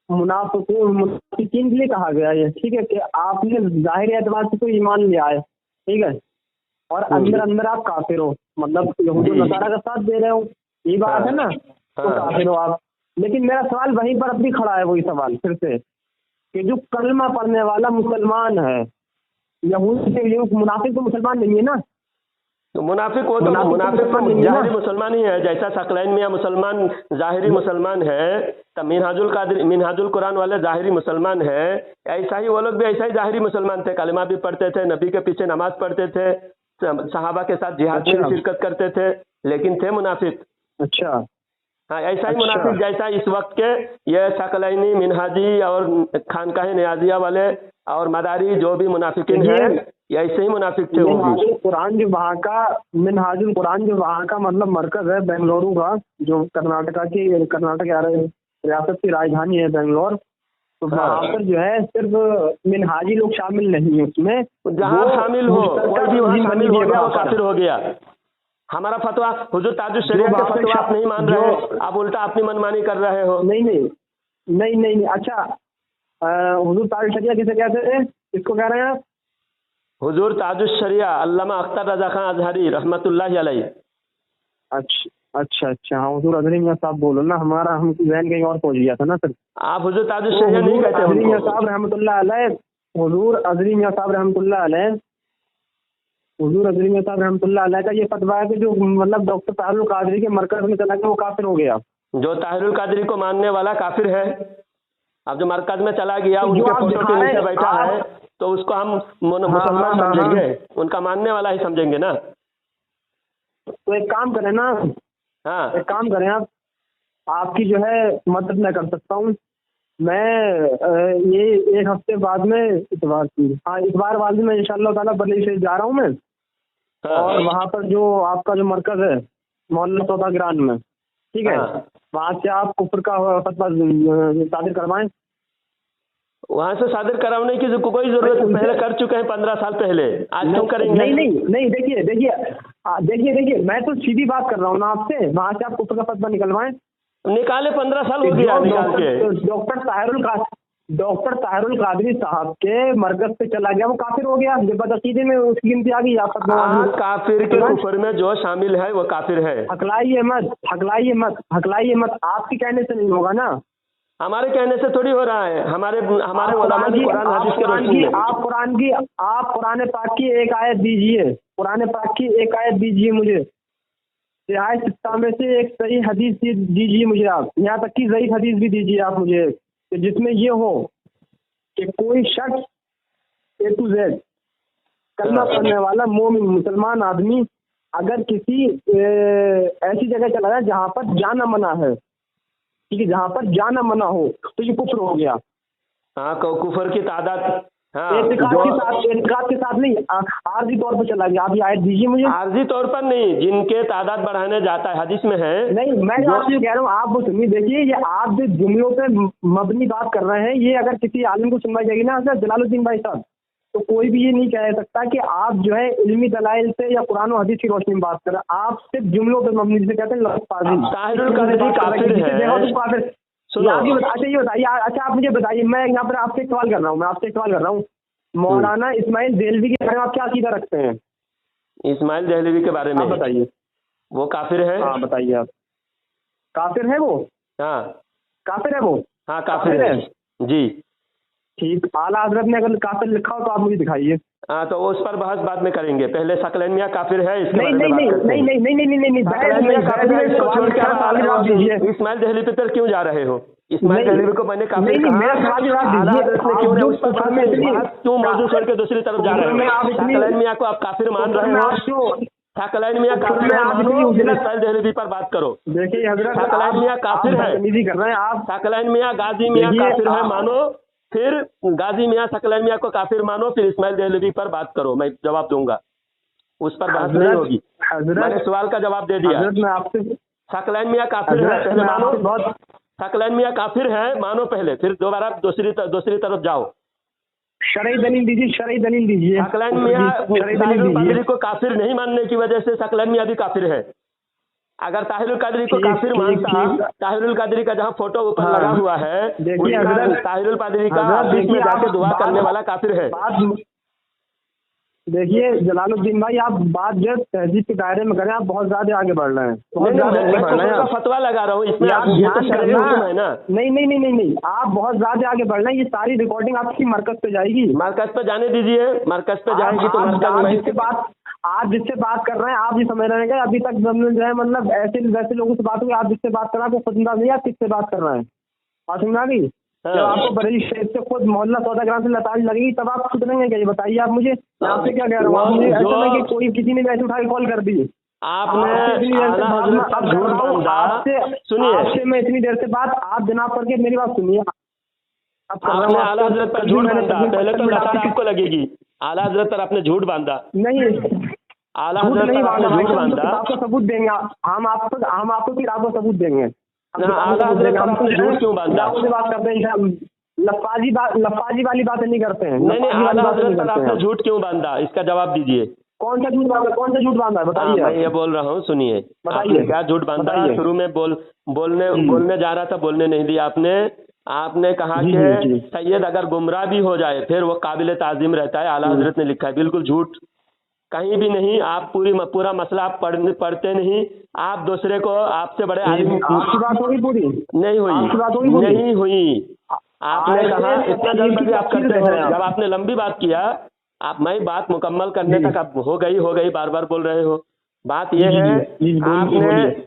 मुनाफिकीन के लिए कहा गया है, ठीक है, कि आपने जाहिर एतबार से तो ईमान लिया है, ठीक है, और अंदर अंदर आप काफिर हो, मतलब यहूदी नसारा का साथ दे रहे हो, ये बात है ना, तो काफिर हो आप। लेकिन मेरा सवाल वहीं पर अब भी खड़ा है, वही सवाल फिर से, कि जो कलमा पढ़ने वाला मुसलमान है, यहूदी से मुनाफिक तो मुसलमान नहीं है ना? तो मुनाफिक वो तो मुनाफिक जाहिरी मुसलमान ही है, जैसा सकलैन में मुसलमान जाहिरी मुसलमान है, तो मिनहाजुल कुरान वाले ज़ाहिरी मुसलमान हैं, ऐसा ही वो लोग भी ऐसा ही ज़ाहिरी मुसलमान थे, कलिमा भी पढ़ते थे, नबी के पीछे नमाज पढ़ते थे, सहाबा के साथ जिहाद में भी शिरकत करते थे, लेकिन थे मुनाफिक। अच्छा हाँ, ऐसा ही मुनाफिक जैसा इस वक्त के ये सकलैनी, मिनहाजी और खानकाह नियाजिया वाले और मदारी जो भी मुनाफिकीन हैं, ये ऐसे ही मुनाफिक थे। मिनहाजुल कुरान जो वहाँ का मतलब मरकज है बेंगलुरु का, जो कर्नाटक रियासत की राजधानी है बेंगलोर। तो वहाँ पर जो है सिर्फ मिनहाजी लोग शामिल नहीं है उसमें, जहाँ शामिल हो कोई भी वहाँ शामिल हो गया वो काफिर हो गया। हमारा फतवा हुजूर ताजुश शरिया का फतवा आप नहीं मान रहे हो, आप उल्टा अपनी मनमानी कर रहे हो। नहीं। अच्छा, हुजूर ताजुश शरिया किसे कहते हैं, किसको कह रहे हैं आप? हुजूर ताजुश शरिया अल्लामा अख्तर रजा खान अजहरी रहमतुल्लाह अलैह। अच्छा, हाँ हुजूर अजहरी मियां साहब बोलो ना, हम जहन कहीं और पहुंच गया था ना सर। आप हुजूर ताजुश शरिया नहीं कहते अजहरी मियां साहब रहमतुल्लाह अलैह, हुजूर अजहरी मियां साहब रहमतुल्लाह अलैह का ये फतवा है कि जो मतलब डॉक्टर ताहिरुल कादरी के मरकज में चला गया वो काफिर हो गया। जो ताहिरुल कादरी को मानने वाला काफिर है, अब जो मरकज में चला गया उनके फोटो के नीचे बैठा है तो उसको हम मुसलमान समझेंगे, उनका मानने वाला ही समझेंगे ना। तो एक काम करें ना, हाँ एक काम करें, आपकी जो है मदद मैं कर सकता हूँ। मैं ये एक हफ्ते बाद में इतवार बाद में इंशाअल्लाह ताला बरेली से जा रहा हूँ मैं। हाँ। और वहाँ पर जो आपका जो मरकज है मोहल्ला चौथा ग्रांड में, ठीक है, हाँ। वहाँ से आप कुफर का फतवा सादिर करवाएं। वहाँ से सादिर कराने की कोई जरूरत नहीं, पहले कर चुके हैं 15 साल पहले, आज क्यों करेंगे? नहीं, देखिए मैं तो सीधी बात कर रहा हूँ ना आपसे, वहाँ से आप कुफर का फतवा निकलवाएं। निकाले 15 साल हो गया निकाल के। डॉक्टर ताहिरुल कादरी साहब के मरकज पे चला गया, वो काफिर हो गया, बदअकीदे में उसकी गिनती आ गई। आप काफिर के कुफर में जो शामिल है वो काफिर है। हकलाइए मत, आपके कहने से नहीं होगा ना, हमारे कहने से थोड़ी हो रहा है। हमारे उलमा ने कुरान हदीस के रोशनी में आप कुरान पाक की एक आयत दीजिए मुझे, रियायत सित्ता में से एक सही हदीस दीजिए मुझे आप, यहाँ तक कि ज़ईफ हदीस भी दीजिए आप मुझे, कि जिसमें ये हो कि कोई शख्स A to Z कलमा पढ़ने वाला मोमिन मुसलमान आदमी अगर किसी ऐसी जगह चला जाए जहाँ पर जाना मना है, ठीक है, जहाँ पर जाना मना हो, तो ये कुफ्र हो गया। हाँ, कुफर की तादाद एतकाद के साथ नहीं, आर्जी तौर पर चला गया। आप ये आयत दीजिए मुझे। आर्जी तौर पर नहीं, जिनके तादाद बढ़ाने जाता है हदीस में है। नहीं, मैं आपसे कह रहा हूँ, आप वो सुनिए, देखिए ये आप जो जुमलों पे मबनी बात कर रहे हैं, ये अगर किसी आलिम को सुनवाई जाएगी ना जलालुद्दीन भाई साहब, तो कोई भी ये नहीं कह सकता कि आप जो है इल्मी दलाइल से या कुरान और हदीस की रोशनी में बात कर रहे हैं। आप सिर्फ जुमलों पे मबनी, जिसे कहते हैं ताहिरुल कादरी काफिर है। अच्छा ये बताइए, अच्छा आप मुझे बताइए, मैं यहाँ पर आपसे सवाल कर रहा हूँ, मौलाना इस्माइल देहलवी के बारे में आप क्या अकीदा रखते हैं? इस्माइल देहलवी के बारे में बताइए। वो काफिर है। हाँ बताइए आप। काफिर है वो? हाँ काफिर है वो। हाँ काफिर है जी। ठीक, आला हजरत ने अगर काफिर लिखा हो तो आप मुझे दिखाइए। हाँ, तो उस पर बहस बाद में करेंगे, पहले सकलैन मियां काफिर है इसके नहीं, इस्माइल देहलवी पे फिर क्यों जा रहे हो? इस्माइल देहलवी को मैंने काफिर क्यों मौजूद छोड़ के दूसरी तरफ जा रहे हो? सकलैन मियां को आप काफिर मान रहे हो? सकलैन मियां काफिर है, इस्माइल देहलवी पर बात करो। देखिए हजरत, सकलैन मियां काफिर है, कर रहे हैं आप। सकलैन मियां गाजी मियां काफिर है मानो, फिर गाजी मियां सकलैन मियां को काफिर मानो, फिर इस्माइल देहलवी पर बात करो, मैं जवाब दूंगा, उस पर बहस नहीं होगी। मैंने सवाल का जवाब दे दिया। सकलैन मियां काफिर है पहले मानो, सकलैन मियां काफिर है मानो पहले, फिर दोबारा दूसरी तरफ जाओ। शरई दलील दीजिए। सकलैन मियां ताहिरुल कादरी को काफिर नहीं मानने की वजह से सकलैन मियां भी काफिर है। अगर ताहिरुल कादरी को काफिर मानता, ताहिरुल कादरी का जहाँ फोटो ऊपर लगा हुआ है, ताहिरुल कादरी का हदीस में जाके दुआ करने वाला काफिर है। देखिए जलालुद्दीन भाई, आप बात जो तहजीब के दायरे में करें, आप बहुत ज्यादा आगे बढ़ रहे हैं। फतवा लगा रहा हूँ इसमें, आप ये तो शरई हुक्म है ना। नहीं, आप बहुत ज्यादा आगे बढ़ रहे हैं। ये सारी रिकॉर्डिंग आपकी मरकज पे जाएगी। मरकज पे जाने दीजिए, मरकज पे जाएगी तो आप जिससे बात कर रहे हैं, आप ये समझ रहे हैं कि अभी तक जो है मतलब ऐसे वैसे लोगों से बात हुई, आप जिससे बात कर रहे हैं आपको पसंद नहीं, आप किससे बात कर रहे हैं? बात समझ आ गई? जब आपको बरेली शरीफ से खुद मोहल्ला सौदागर से लताज लगेगी तब आप सुधरेंगे क्या? ये बताइए आप मुझे। मैं आपसे क्या कह रहा हूँ, आप मुझे ऐसा नहीं कि कोई किसी ने वैसे उठा के कॉल कर दी। आपने आला हजरत का झूठ बांधा। सुनिए, आपसे मैं इतनी देर से बात, आप जनाब करके मेरी बात सुनिए। आपने आला हजरत पर झूठ बांधा, पहले तो लतार आपको लगेगी। आला हजरत पर आपने झूठ बांधा। नहीं, आला हजरत पर आपने झूठ बांधा। आपको सबूत देंगे, हम आपको फिर आपको सबूत देंगे। आला हजरत पर आपने झूठ क्यों बांधा? बात करते हैं, लफाजी वाली बातें नहीं करते हैं। नहीं, आला हजरत पर आपने झूठ क्यों बांधा, इसका जवाब दीजिए। कौन सा झूठ बांधा है बताइए। मैं ये बोल रहा हूँ, सुनिए। आपने क्या झूठ बांधा? शुरू में बोलने जा रहा था, बोलने नहीं दिया आपने कहा कि सैयद अगर गुमराह भी हो जाए फिर वो काबिल ताज़ीम रहता है, आला हजरत ने लिखा है। बिल्कुल झूठ, कहीं भी नहीं। आप पूरा मसला आप पढ़ते नहीं। आप दूसरे को, आपसे बड़े आलिम। आपकी बात होगी पूरी? नहीं हुई, नहीं हुई। आपने कहा इतना जल्दी आप करते हो। जब आपने लंबी बात किया, मैं बात मुकम्मल करने तक आप हो गई, बार बार बोल रहे हो। बात यह है, आपने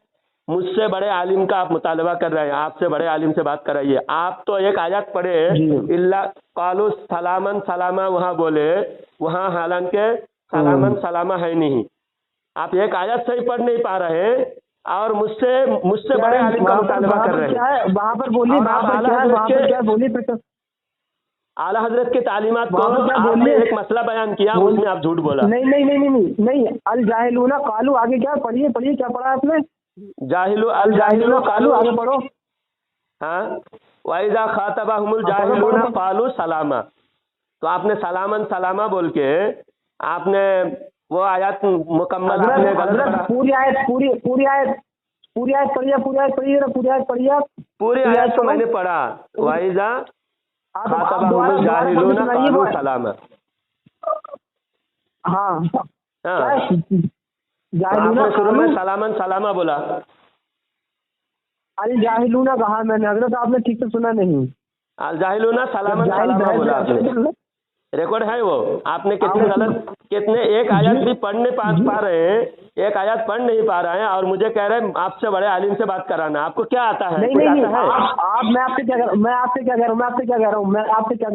मुझसे बड़े आलिम का आप मुतालबा कर रहे हैं, आपसे बड़े आलिम से बात कराइए। आप तो एक आयत पढ़े, इल्ला कालू सलामन सलामा, वहाँ बोले, वहाँ हालांकि सलामन सलामा है नहीं। आप एक आयत सही पढ़ नहीं पा रहे और मुझसे बड़े आलिम का मुतालबा कर रहे हैं। वहाँ पर बोलिए, आला हजरत के तालीमात को आपने एक मसला बयान किया, उसमें आप झूठ बोला। नहीं, अल जाहिलूना कालू, आगे क्या पढ़िए, क्या पढ़ा आपने? अल जाहिलूना कालू, आगे पढ़ो। हाँ, वाइजा खातबाहुमुल जाहिलूना कालू सलामा। तो आपने सलामन सलामा बोल के आपने वो आयत मुकम्मल आपने गलत पढ़ा। पूरी आयत पढ़िए। पूरी आयत तो मैंने पढ़ा, वाइजा खातबाहुमुल जाहिलूना कालू सलामा। हाँ, आपने शुरू में सलामन सलामा बोला। अल जाहिलूना कहा मैंने, हजरत आपने ठीक से सुना नहीं। अल जाहिलूना सलामन सलामा बोला आपने, रिकॉर्ड है वो। आपने कितने एक आयत भी पढ़ने पा रहे हैं, एक आयत पढ़ नहीं पा रहे हैं और मुझे कह रहे हैं आपसे बड़े आलिम से बात कराना। आपको क्या आता है? नहीं, मैं आपसे क्या कह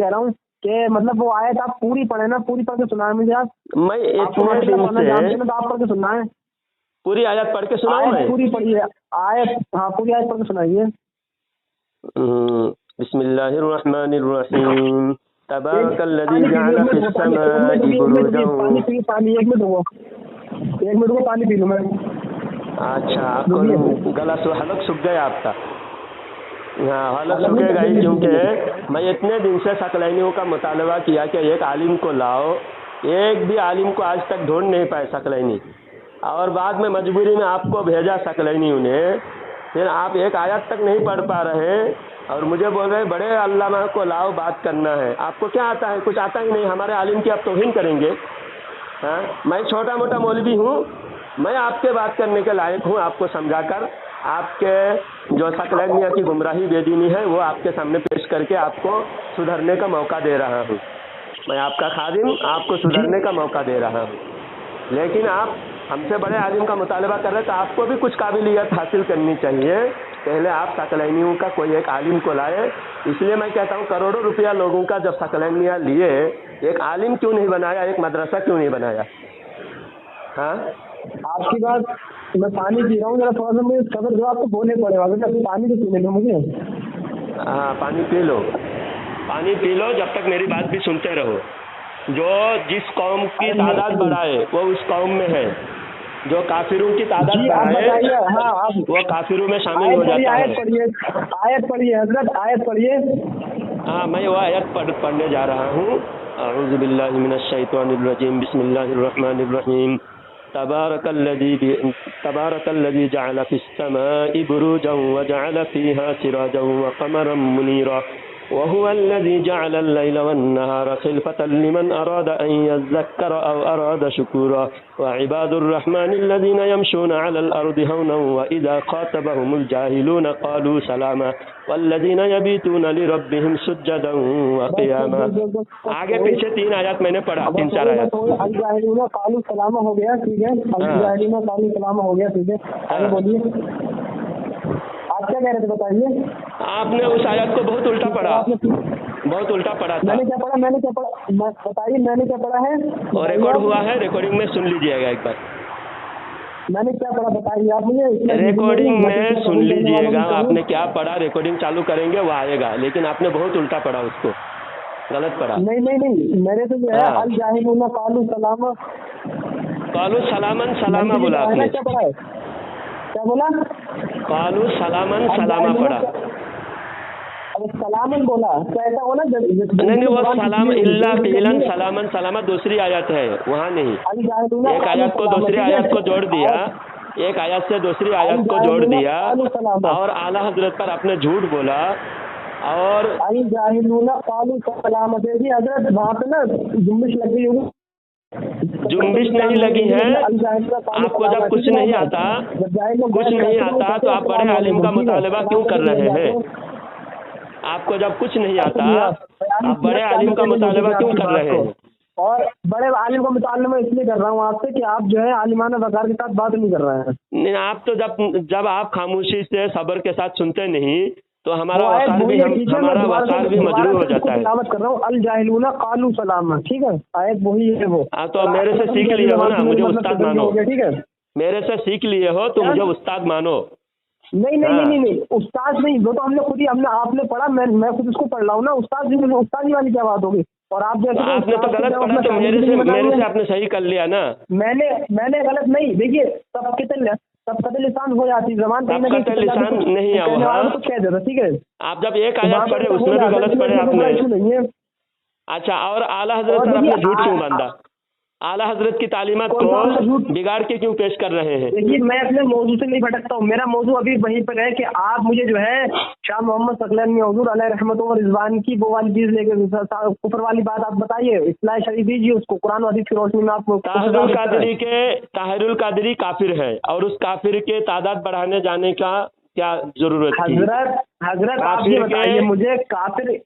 रहा हूँ कि मतलब वो आयत आप पूरी पढ़े ना, पूरी पढ़ के सुनाए मुझे आप। मैं इतने दिन से आप पढ़ के सुनना है, पूरी आयत पढ़ के सुनाऊं मैं? पूरी पढ़िए आयत। हाँ, पूरी आयत पढ़ के सुनाइए। बिस्मिल्लाहिर्रहमानिर्रहीम। तबारकल्लज़ी जअल फिस समाई बुरूजन। पानी 1 मिनट रुको, पानी पी लूँ मैं। अच्छा, आपको गला हलक सूख गया आपका? हाँ, हलक सूखेगा ही, क्योंकि मैं इतने दिन से सकलैनियों का मुतालबा किया कि एक आलिम को लाओ। एक भी आलिम को आज तक ढूंढ नहीं पाए सकलैनी, और बाद में मजबूरी में आपको भेजा सकलैनियों ने। फिर आप एक आयत तक नहीं पढ़ पा रहे और मुझे बोल रहे बड़े अल्लामा को लाओ, बात करना है। आपको क्या आता है? कुछ आता ही नहीं। हमारे आलिम की आप तौहीन करेंगे? हाँ, मैं छोटा मोटा मौलवी हूँ, मैं आपके बात करने के लायक हूँ। आपको समझाकर आपके जो सकलैनिया की गुमराही बेदीनी है वो आपके सामने पेश करके आपको सुधरने का मौका दे रहा हूँ। मैं आपका खादिम, आपको सुधरने का मौका दे रहा हूँ। लेकिन आप हमसे बड़े आलिम का मुतालबा कर रहे हैं तो आपको भी कुछ काबिलियत हासिल करनी चाहिए। पहले आप सकलैनियों का कोई एक आलिम को लाए। इसलिए मैं कहता हूँ करोड़ों रुपया लोगों का जब सकलैनिया लिए, एक आलिम क्यों नहीं बनाया, एक मदरसा क्यों नहीं बनाया? हाँ, आपकी बात। मैं पानी पी रहा हूँ, जरा थोड़ा सा मुझे खबर दो, आपको बोलने पड़ेगा। पानी तो पीने दो मुझे। हाँ, पानी पी लो, जब तक मेरी बात भी सुनते रहो। जो जिस कौम की तादाद बढ़ाए वो उस कौम में है, जो काफिरों की तादाद बढ़ाए वो काफिरों में शामिल हो जाता है। आयत पढ़िए हजरत, आयत पढ़िए। हाँ, मैं वो आयत पढ़ने जा रहा हूँ। अऊज़ु बिल्लाहि मिनश शैतानिर रजीम। बिस्मिल्लाहिर रहमानिर रहीम। तबारकल्लज़ी जअल फिस समाई बुरूजन व जअल फीहा सिराजन व क़मरन मुनीरा वहुव अल्लज़ी जअल अल-लैल वन-नहार खिलफ़तन लिमन अराद अन यज़्ज़क्कर अव अराद शुकूरा व इबादुर रहमानिल्लज़ीना यमशूना अलल अर्दि हौनन व इज़ा ख़ातबहुमुल जाहिलूना क़ालू सलामा वल्लज़ीना यबीतूना लिरब्बिहिम सुज्जदन व क़ियामा। आगे पीछे 3 आयत मैंने पढ़ा, 3-4 आयत। अल जाहिलूना क़ालू सलामा हो गया, ठीक है। अल जाहिलूना क़ालू सलामा हो गया, ठीक है। आगे बोलिए। आप क्या कह रहे थे बताइए। आपने उस आयत को बहुत उल्टा पढ़ा, बहुत उल्टा पढ़ा था। मैंने क्या पढ़ा बताइए, मैंने क्या पढ़ा है। और रिकॉर्ड हुआ है, रिकॉर्डिंग में सुन लीजिएगा एक बार। मैंने क्या पढ़ा बताइए आप मुझे। रिकॉर्डिंग में सुन लीजिएगा आपने क्या पढ़ा, रिकॉर्डिंग चालू करेंगे वो आएगा, लेकिन आपने बहुत उल्टा पढ़ा, उसको गलत पढ़ा। नहीं मेरे तो जो है हाँ। अल जाहिलूना कालू सलामा, कालू सलामन सलामा बोला आपने। क्या पढ़ा है, क्या बोला। कालू सलामन सलामा पढ़ा। अब सलामन बोला तो ऐसा हो ना। नहीं वो सलाम इल्ला क़ीलन सलामन सलामा दूसरी आयत है, वहाँ नहीं। एक आयत को दूसरी आयत को जोड़ दिया, एक आयत से दूसरी आयत को जोड़ दिया और आला हजरत पर आपने झूठ बोला। और कालू सलाम हजरत वहाँ पे ना जुम्बिश लग गई होगी। जुम्बिश नहीं लगी है। आपको जब कुछ नहीं आता तो आप बड़े आलिम का मुतालबा क्यों कर रहे हैं? आपको जब कुछ नहीं आता आप बड़े आलिम का मुतालबा क्यों कर रहे हैं? और बड़े आलिम का मुतालबा मैं इसलिए कर रहा हूँ आपसे कि आप जो है आलिमाना वकार के साथ बात नहीं कर रहे हैं। नहीं, आप तो जब आप खामोशी से सब्र के साथ सुनते नहीं तो हमारा वकार भी मजरूह हो जाता है। तिलावत कर रहा हूँ अल जाहिलूना कालू सलामा, ठीक है, आयत वही है वो। तो आप मेरे से सीख लिए हो ना, मुझे उस्ताद मानो। ठीक है, मेरे से सीख लिए हो तो मुझे उस्ताद मानो। नहीं उस्ताद नहीं, वो तो हमने खुद ही आपने पढ़ा, मैं खुद उसको पढ़ रहा हूँ ना। उस्तादी वाली क्या बात होगी। और आप जैसे आपने तो गलत पढ़ा, तो मेरे से आपने सही कर लिया ना। मैंने गलत नहीं, देखिए सबका लिसान हो जाती जबान, कहीं ना कहीं लिसान नहीं है वहाँ कुछ कह देता, ठीक है। आप जब एक आयत पढ़े उसमें भी गलत पढ़े आपने। अच्छा, और आला हजरत पर आपने झूठ क्यों बांधा? आला हजरत की तालीमात को बिगाड़ के क्यों पेश कर रहे हैं? देखिए मैं अपने मौजू से नहीं भटकता हूँ, मेरा मौजू अभी वहीं पर है कि आप मुझे जो है शाह मोहम्मद सकलैनी हुजूर अलैहि रहमत व रिजवान की वो वाली चीज लेकर कुफर वाली बात आप बताइए, इस्लाह शरीफ दीजिए उसको, कुरान हदीस की रोशनी में आप। ताहिरुल कादरी काफिर है और उस काफिर के तादाद बढ़ाने जाने का क्या जरूरत थी? हजरत आप ये बताइए मुझे, काफिर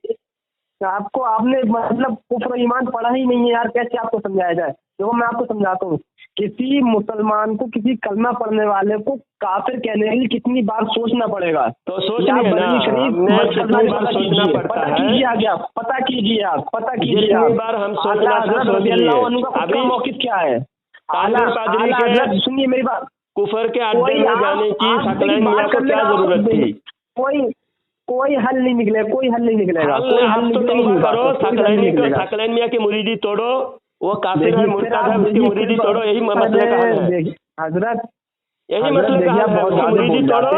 आपको आपने मतलब कुफ्र ईमान पढ़ा ही नहीं है यार, कैसे आपको समझाया जाए। देखो मैं आपको समझाता हूँ, किसी मुसलमान को, किसी कलमा पढ़ने वाले को काफिर कहने के लिए कितनी बार सोचना पड़ेगा। तो सोचना है ना, कितनी बार सोचना पड़ता है। पता कीजिए आप बार हम सोचना अभी मौक़िफ़ क्या है। सुनिए मेरी बात, कुफर के अड्डे में जाने की सकलैन मियां को क्या जरूरत थी? कोई हल नहीं निकलेगा। आप तो तौबा करो, सकलैन मियां की मुरीदी तोड़ो, वो काफिर है, मुर्तद है, उसकी मुरीदी तोड़ो, यही मसले का हल है। हजरत यही मसले का हल है, उसकी मुरीदी तोड़ो।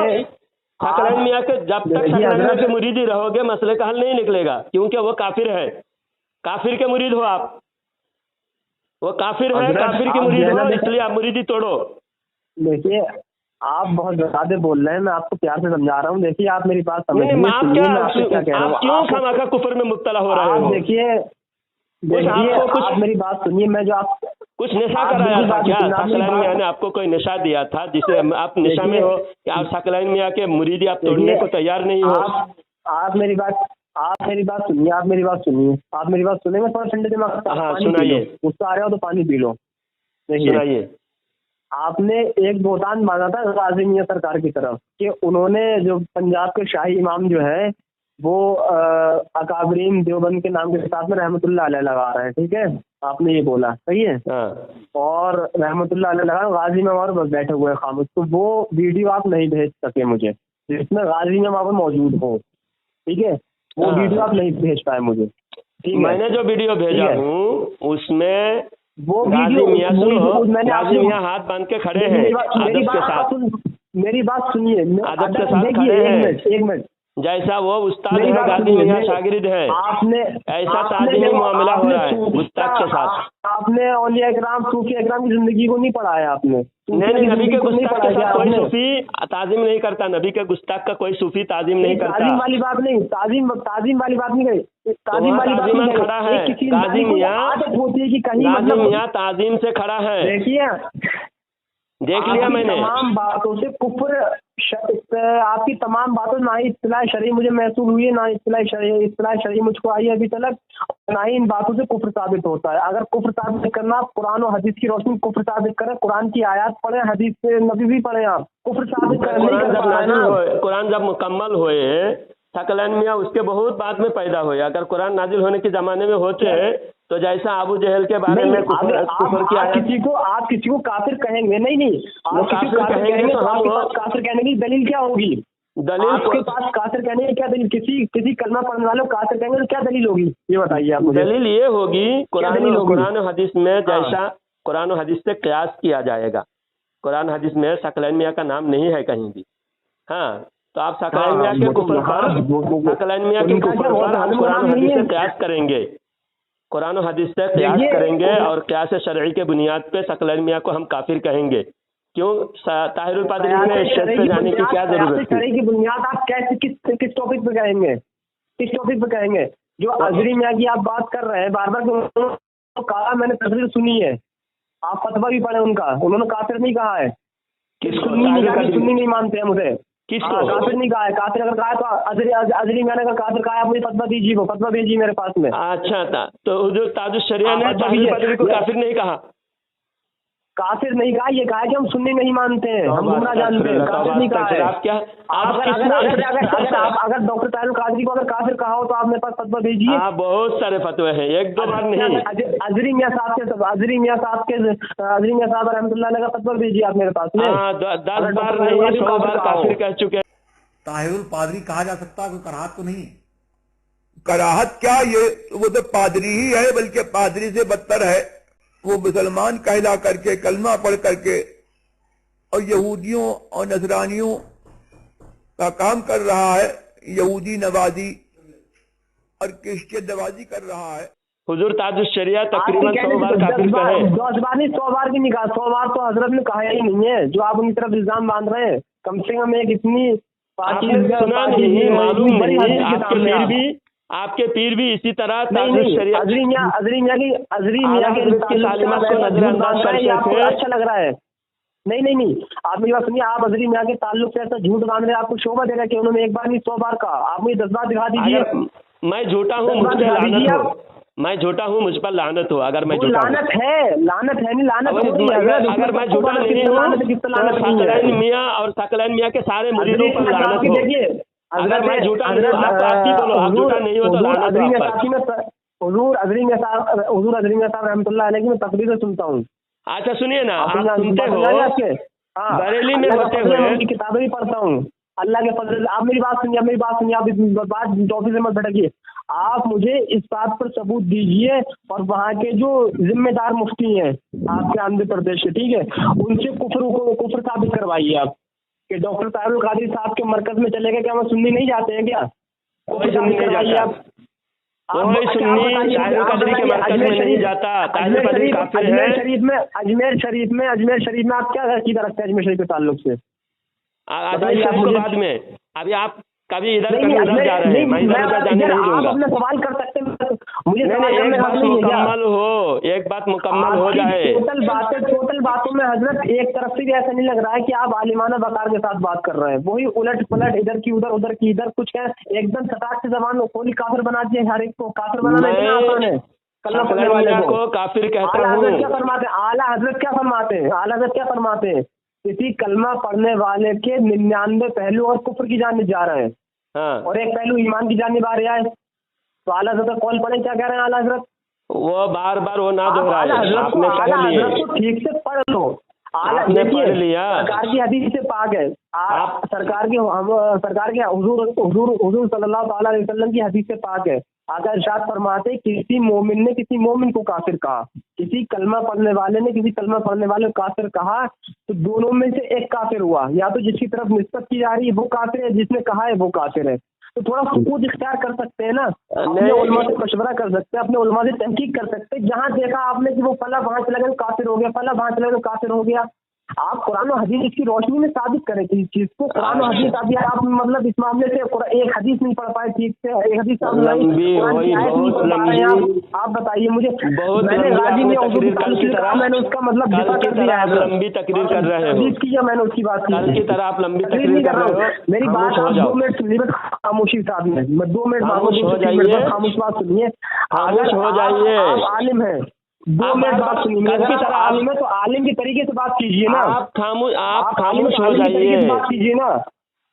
सकलैन मियां के जब तक सकलैन मियां की मुरीदी रहोगे मसले का हल नहीं निकलेगा, क्योंकि वो काफिर है। काफिर के मुरीद हो आप, वो काफिर है, काफिर की मुरीद हो, इसलिए आप मुरीदी तोड़ो। देखिए आप बहुत ज्यादा बोल रहे हैं, मैं आपको प्यार से समझा रहा हूँ। देखिए आप मेरी बात समझिए, आप क्यों खामखा कुफर में मुब्तला हो रहे हो? देखिए आप मेरी बात सुनिए, मैं जो आप कुछ नशा कराया था क्या? सकलैन मियां ने आपको कोई नशा दिया था जिसे आप नशा में हो कि आप सकलैन मियां के मुरीदी आप तोड़ने को तैयार नहीं हो? आप मेरी बात सुनिए, मैं थोड़ा ठंडे दिमाग। हाँ सुनाइए। गुस्सा आ रहा हो तो पानी पी लो। सुनाइए। आपने एक बोतान मांगा था गाजी मियां सरकार की तरफ कि उन्होंने जो पंजाब के शाही इमाम जो है वो अकाबरीन देवबंद के नाम के साथ में रहमतुल्लाह अलैह लगा रहे हैं, ठीक है, आपने ये बोला, सही है। और रहमतुल्लाह अलैह लगा, गाजी में और बस बैठे हुए खामोश, तो वो वीडियो आप नहीं भेज सके मुझे जिसमें गाजी में वहाँ पर मौजूद हो, ठीक है, वो वीडियो आप नहीं भेज पाए मुझे, ठीक है। मैंने जो वीडियो भेजा हूँ उसमें वो गाजी मियां सुनो, गाजी मियां हाथ बांध के खड़े हैं अदब के साथ। मेरी बात सुनिए, अदब के साथ खड़े हैं। एक मिनट, जैसा वो उस्ताद है, गाजी मियां शागिर्द है, आपने ऐसा ताजीमी मामला हो रहा है गुस्ताख के साथ। आपने औलिया इकराम, सूफी इकराम की जिंदगी को नहीं पढ़ाया आपने। नहीं, नबी के गुस्ताख के साथ कोई सूफी ताजीम नहीं करता, नबी के गुस्ताख का कोई सूफी ताजीम नहीं करता। ताजीम वाली बात नहीं, ताजीम वाली बात नहीं गई, ताजीम वाली बात नहीं खड़ा है गाजी मियां, होती है कि कहीं गाजी मियां ताजीम से खड़ा है। देखिए देख लिया मैंने, तमाम बातों से कुफ्र, आपकी तमाम बातों ना ही इत्तला शरई मुझे महसूस हुई है, ना इत्तला शरई मुझको आई है अभी तक, ना ही इन बातों से कुफ्र साबित होता है। अगर कुफ्र साबित करना, आप कुरान और हदीस की रोशनी में कुफ्र साबित करें, कुरान की आयत पढ़े, हदीस से नबी भी पढ़े, आप कुफ्र साबित करें नहीं कर पा रहे ना। कुरान जब मुकम्मल हुए, सकलैन मियाँ उसके बहुत बाद में पैदा हुए। अगर कुरान नाजिल होने के जमाने में होते तो जैसा अबू जहल के बारे में कुफर की आयत, आप किसी को काफिर कहेंगे नहीं, आप किसी को काफिर कहेंगे तो आपके पास काफिर कहने की दलील क्या होगी? दलील आपके पास काफिर कहने की क्या दलील? किसी कलमा पढ़ने वालों को काफिर कहेंगे तो क्या दलील होगी, ये बताइए आप मुझे। दलील ये होगी कुरान और हदीस में, जैसा कुरान और हदीस से कयास किया जाएगा। कुरान हदीस में सकलैन मियाँ का नाम नहीं है कहीं भी। हाँ, तो आप सकलैन मियाँ के कुफर पर, सकलैन मियाँ के कुफर पर हम कुरान और हदीस से कयास करेंगे, कुरान और हदीस से कयास करेंगे और कयास शरई के बुनियाद पे सकलैन मियाँ को हम काफिर कहेंगे। क्यों ताहिरुल पादरी में स्टेज पे जाने की क्या जरूरत है? की बुनियाद आप कैसे किस टॉपिक पे कहेंगे? किस टॉपिक पे कहेंगे? जो अजरी मियाँ की आप बात कर रहे हैं, बार बार तो कहा, मैंने तस्वीर सुनी है, आप फतवा भी पढ़े उनका, उन्होंने काफिर नहीं कहा है। सुन्नी नहीं मानते हैं मुझे, किसको काफिर नहीं कहा है। काफिर अगर कहा है तो अजरी मैंने अगर काफिर कहा है, मुझे फतवा दीजिए, वो फतवा भेजिए मेरे पास में। अच्छा था, तो जो ताजुश शरिया ने ताहिरुल पादरी को काफिर नहीं कहा, काफिर नहीं कहा, ये कहा कि हम सुन्नी नहीं मानते हैं, हम गुमराह जानते हैं, काफिर नहीं कहा है। आप क्या अगर डॉक्टर ताहिरुल कादरी को अगर काफिर कहा हो तो आप मेरे पास फतवा भेजिए। हाँ, बहुत सारे फतवे हैं, एक दो बार नहीं। अजरी मियाँ साहब रहमतुल्लाह अलैह का फतवा भेजिए आप मेरे पास में। 10 बार नहीं, 100 बार काफिर कह चुके हैं। ताहिरुल पादरी कहा जा सकता है, कोई कराहत तो नहीं? कराहत क्या, ये वो तो पादरी ही है, बल्कि पादरी से बदतर है। वो मुसलमान कहला करके, कलमा पढ़ करके और यहूदियों और नजरानियों का काम कर रहा है, यहूदी नवाजी और क्रिश्चियन नवाजी कर रहा है। हुजूर ताजुश शरिया तकरीबन 100 बार काफिर कहे। 10 बार नहीं, 100 बार भी नहीं कहा, 100 बार तो हजरत ने कहा ही नहीं है, जो आप उनकी तरफ इल्जाम बांध रहे हैं। कम से कम एक इतनी सुना नहीं, मालूम नहीं, आपके पीर भी इसी तरह ताजुश शरिया, अजरी मियाँ की तालीमात को नजरअंदाज करते थे। अच्छा लग रहा है? नहीं, आप मेरी बात सुनिए, आप अजरी मियाँ के ताल्लुक से ऐसा झूठ बांध रहे हैं, आपको शोभा देगा कि उन्होंने एक बार नहीं 100 बार कहा। आप मुझे 10 बार दिखा दीजिए। मैं झूठा हूँ, मुझ पर लानत हो, मैं झूठा हूँ, मुझ पर लानत हो। अगर मैं झूठा हूँ, लानत नहीं, लानत अगर मैं झूठा नहीं हूँ तो सकलैन मियाँ और सकलैन मियाँ के सारे मुरीदों पर लानत हो। अगर मैं झूठा नहीं हूँ, आप ही बोलो, आप झूठा नहीं हो तो लानत हो आप पर। हुजूर अजरी मियाँ साहब रहमतुल्लाह अलैह की मैं तकरीर सुनता हूँ। अच्छा सुनिए ना, आप सुनते हो, बरेली में होते हुए उनकी किताबें भी पढ़ता हूँ, अल्लाह के फजल। आप मेरी बात सुनिए, आप बात टॉपिक से मत भटकिए। आप मुझे इस बात पर सबूत दीजिए, और वहाँ के जो जिम्मेदार मुफ्ती हैं आपके आंध्र प्रदेश के, ठीक है, उनसे कुफ्र साबित करवाइए आप कि डॉक्टर ताहिरुल कादरी साहब के मरकज में चले गए, क्या हम सुन्नी नहीं जाते हैं क्या? कोई सुन्नी नहीं जाता, कोई सुन्नी ताहिरुल कादरी के मरकज में नहीं जाता। ताहिरुल कादरी काफिर है। अजमेर शरीफ में आप क्या अकीदा रखते हैं अजमेर शरीफ के ताल्लुक से? अजमेर शरीफ को बाद में, अभी आप कभी इधर कभी उधर जा रहे हैं, मैं इधर उधर जाने नहीं दूंगा। अपना सवाल कर सकते हैं, मुझे एक बात मुकम्मल हो, एक बात मुकम्मल हो जाए। टोटल बातों में हजरत एक तरफ से भी ऐसा नहीं लग रहा है कि आप आलिमाना वकार के साथ बात कर रहे हैं। वही उलट पलट, इधर की उधर, उधर की इधर, कुछ है एकदम सटाक से जबान खोली काफिर बना दिए। हर एक को काफिर बनाना इतना आसान है? कलमा पढ़ने वाले को काफिर कहता हूँ। आला हजरत क्या फरमाते हैं? किसी कलमा पढ़ने वाले के 99 पहलू और कुफ्र की जानिब जा रहे हैं, हाँ, और एक पहलू ईमान की जानिब आ रहा है। तो आला हजरत कौन पढ़े, क्या कह रहे हैं आला हजरत? वो बार बार वो ना दोहराए, आपने कह लिए, ठीक से पढ़ लो। आपने पढ़ लिया, सरकार की हदीस से पाक है, आप सरकार के हुजूर सल्लल्लाहु अलैहि वसल्लम की हदीस से पाक है। आका इरशाद फरमाते, किसी मोमिन ने किसी मोमिन को काफिर कहा, किसी कलमा पढ़ने वाले ने किसी कलमा पढ़ने वाले को काफिर कहा, तो दोनों में से एक काफिर हुआ। या तो जिसकी तरफ निस्बत की जा रही है वो काफिर है, जिसने कहा है वो काफिर है। तो थोड़ा सुकूत इख्तियार कर सकते हैं ना, अपने उलमा से मशवरा कर सकते हैं, अपने उलमा से तहकीक कर सकते हैं। जहाँ देखा आपने कि वो फला वहाँ चला गया काफिर हो गया, फला वहाँ चला गया काफिर हो गया, आप कुरान और हदीस की रोशनी में साबित करें इस चीज को। कुरान और हदीस अभी आप मतलब इस मामले से एक हदीस नहीं पढ़ पाए ठीक से, एक हदीस आप लंबी हुई, बहुत लंबी। आप बताइए मुझे। बहुत मैंने लंबी गाजी में आपने तकरीर कल की तरह, मैंने उसका मतलब कल की तरह आप लंबी तकरीर कर रहे हो। हदीस की या मैंने उसकी बात की, कल की तरह आप लंबी तकरीर तकरीर नहीं कर रहे हो। मेरी बात खामोश हो आप जाओ, 2 मिनट सुनिए, खामोशी साहब में मैं 2 मिनट खामोश हो जाइए, खामोश बात सुनिए। खामोश हो जाइए। आप आलिम है, 2 मिनट बात सुनिए। कल की तरह आलिम है तो आलिम के तरीके से बात कीजिए ना। आप खामोश आलिम हो के तरीके जाइए, से बात कीजिए ना।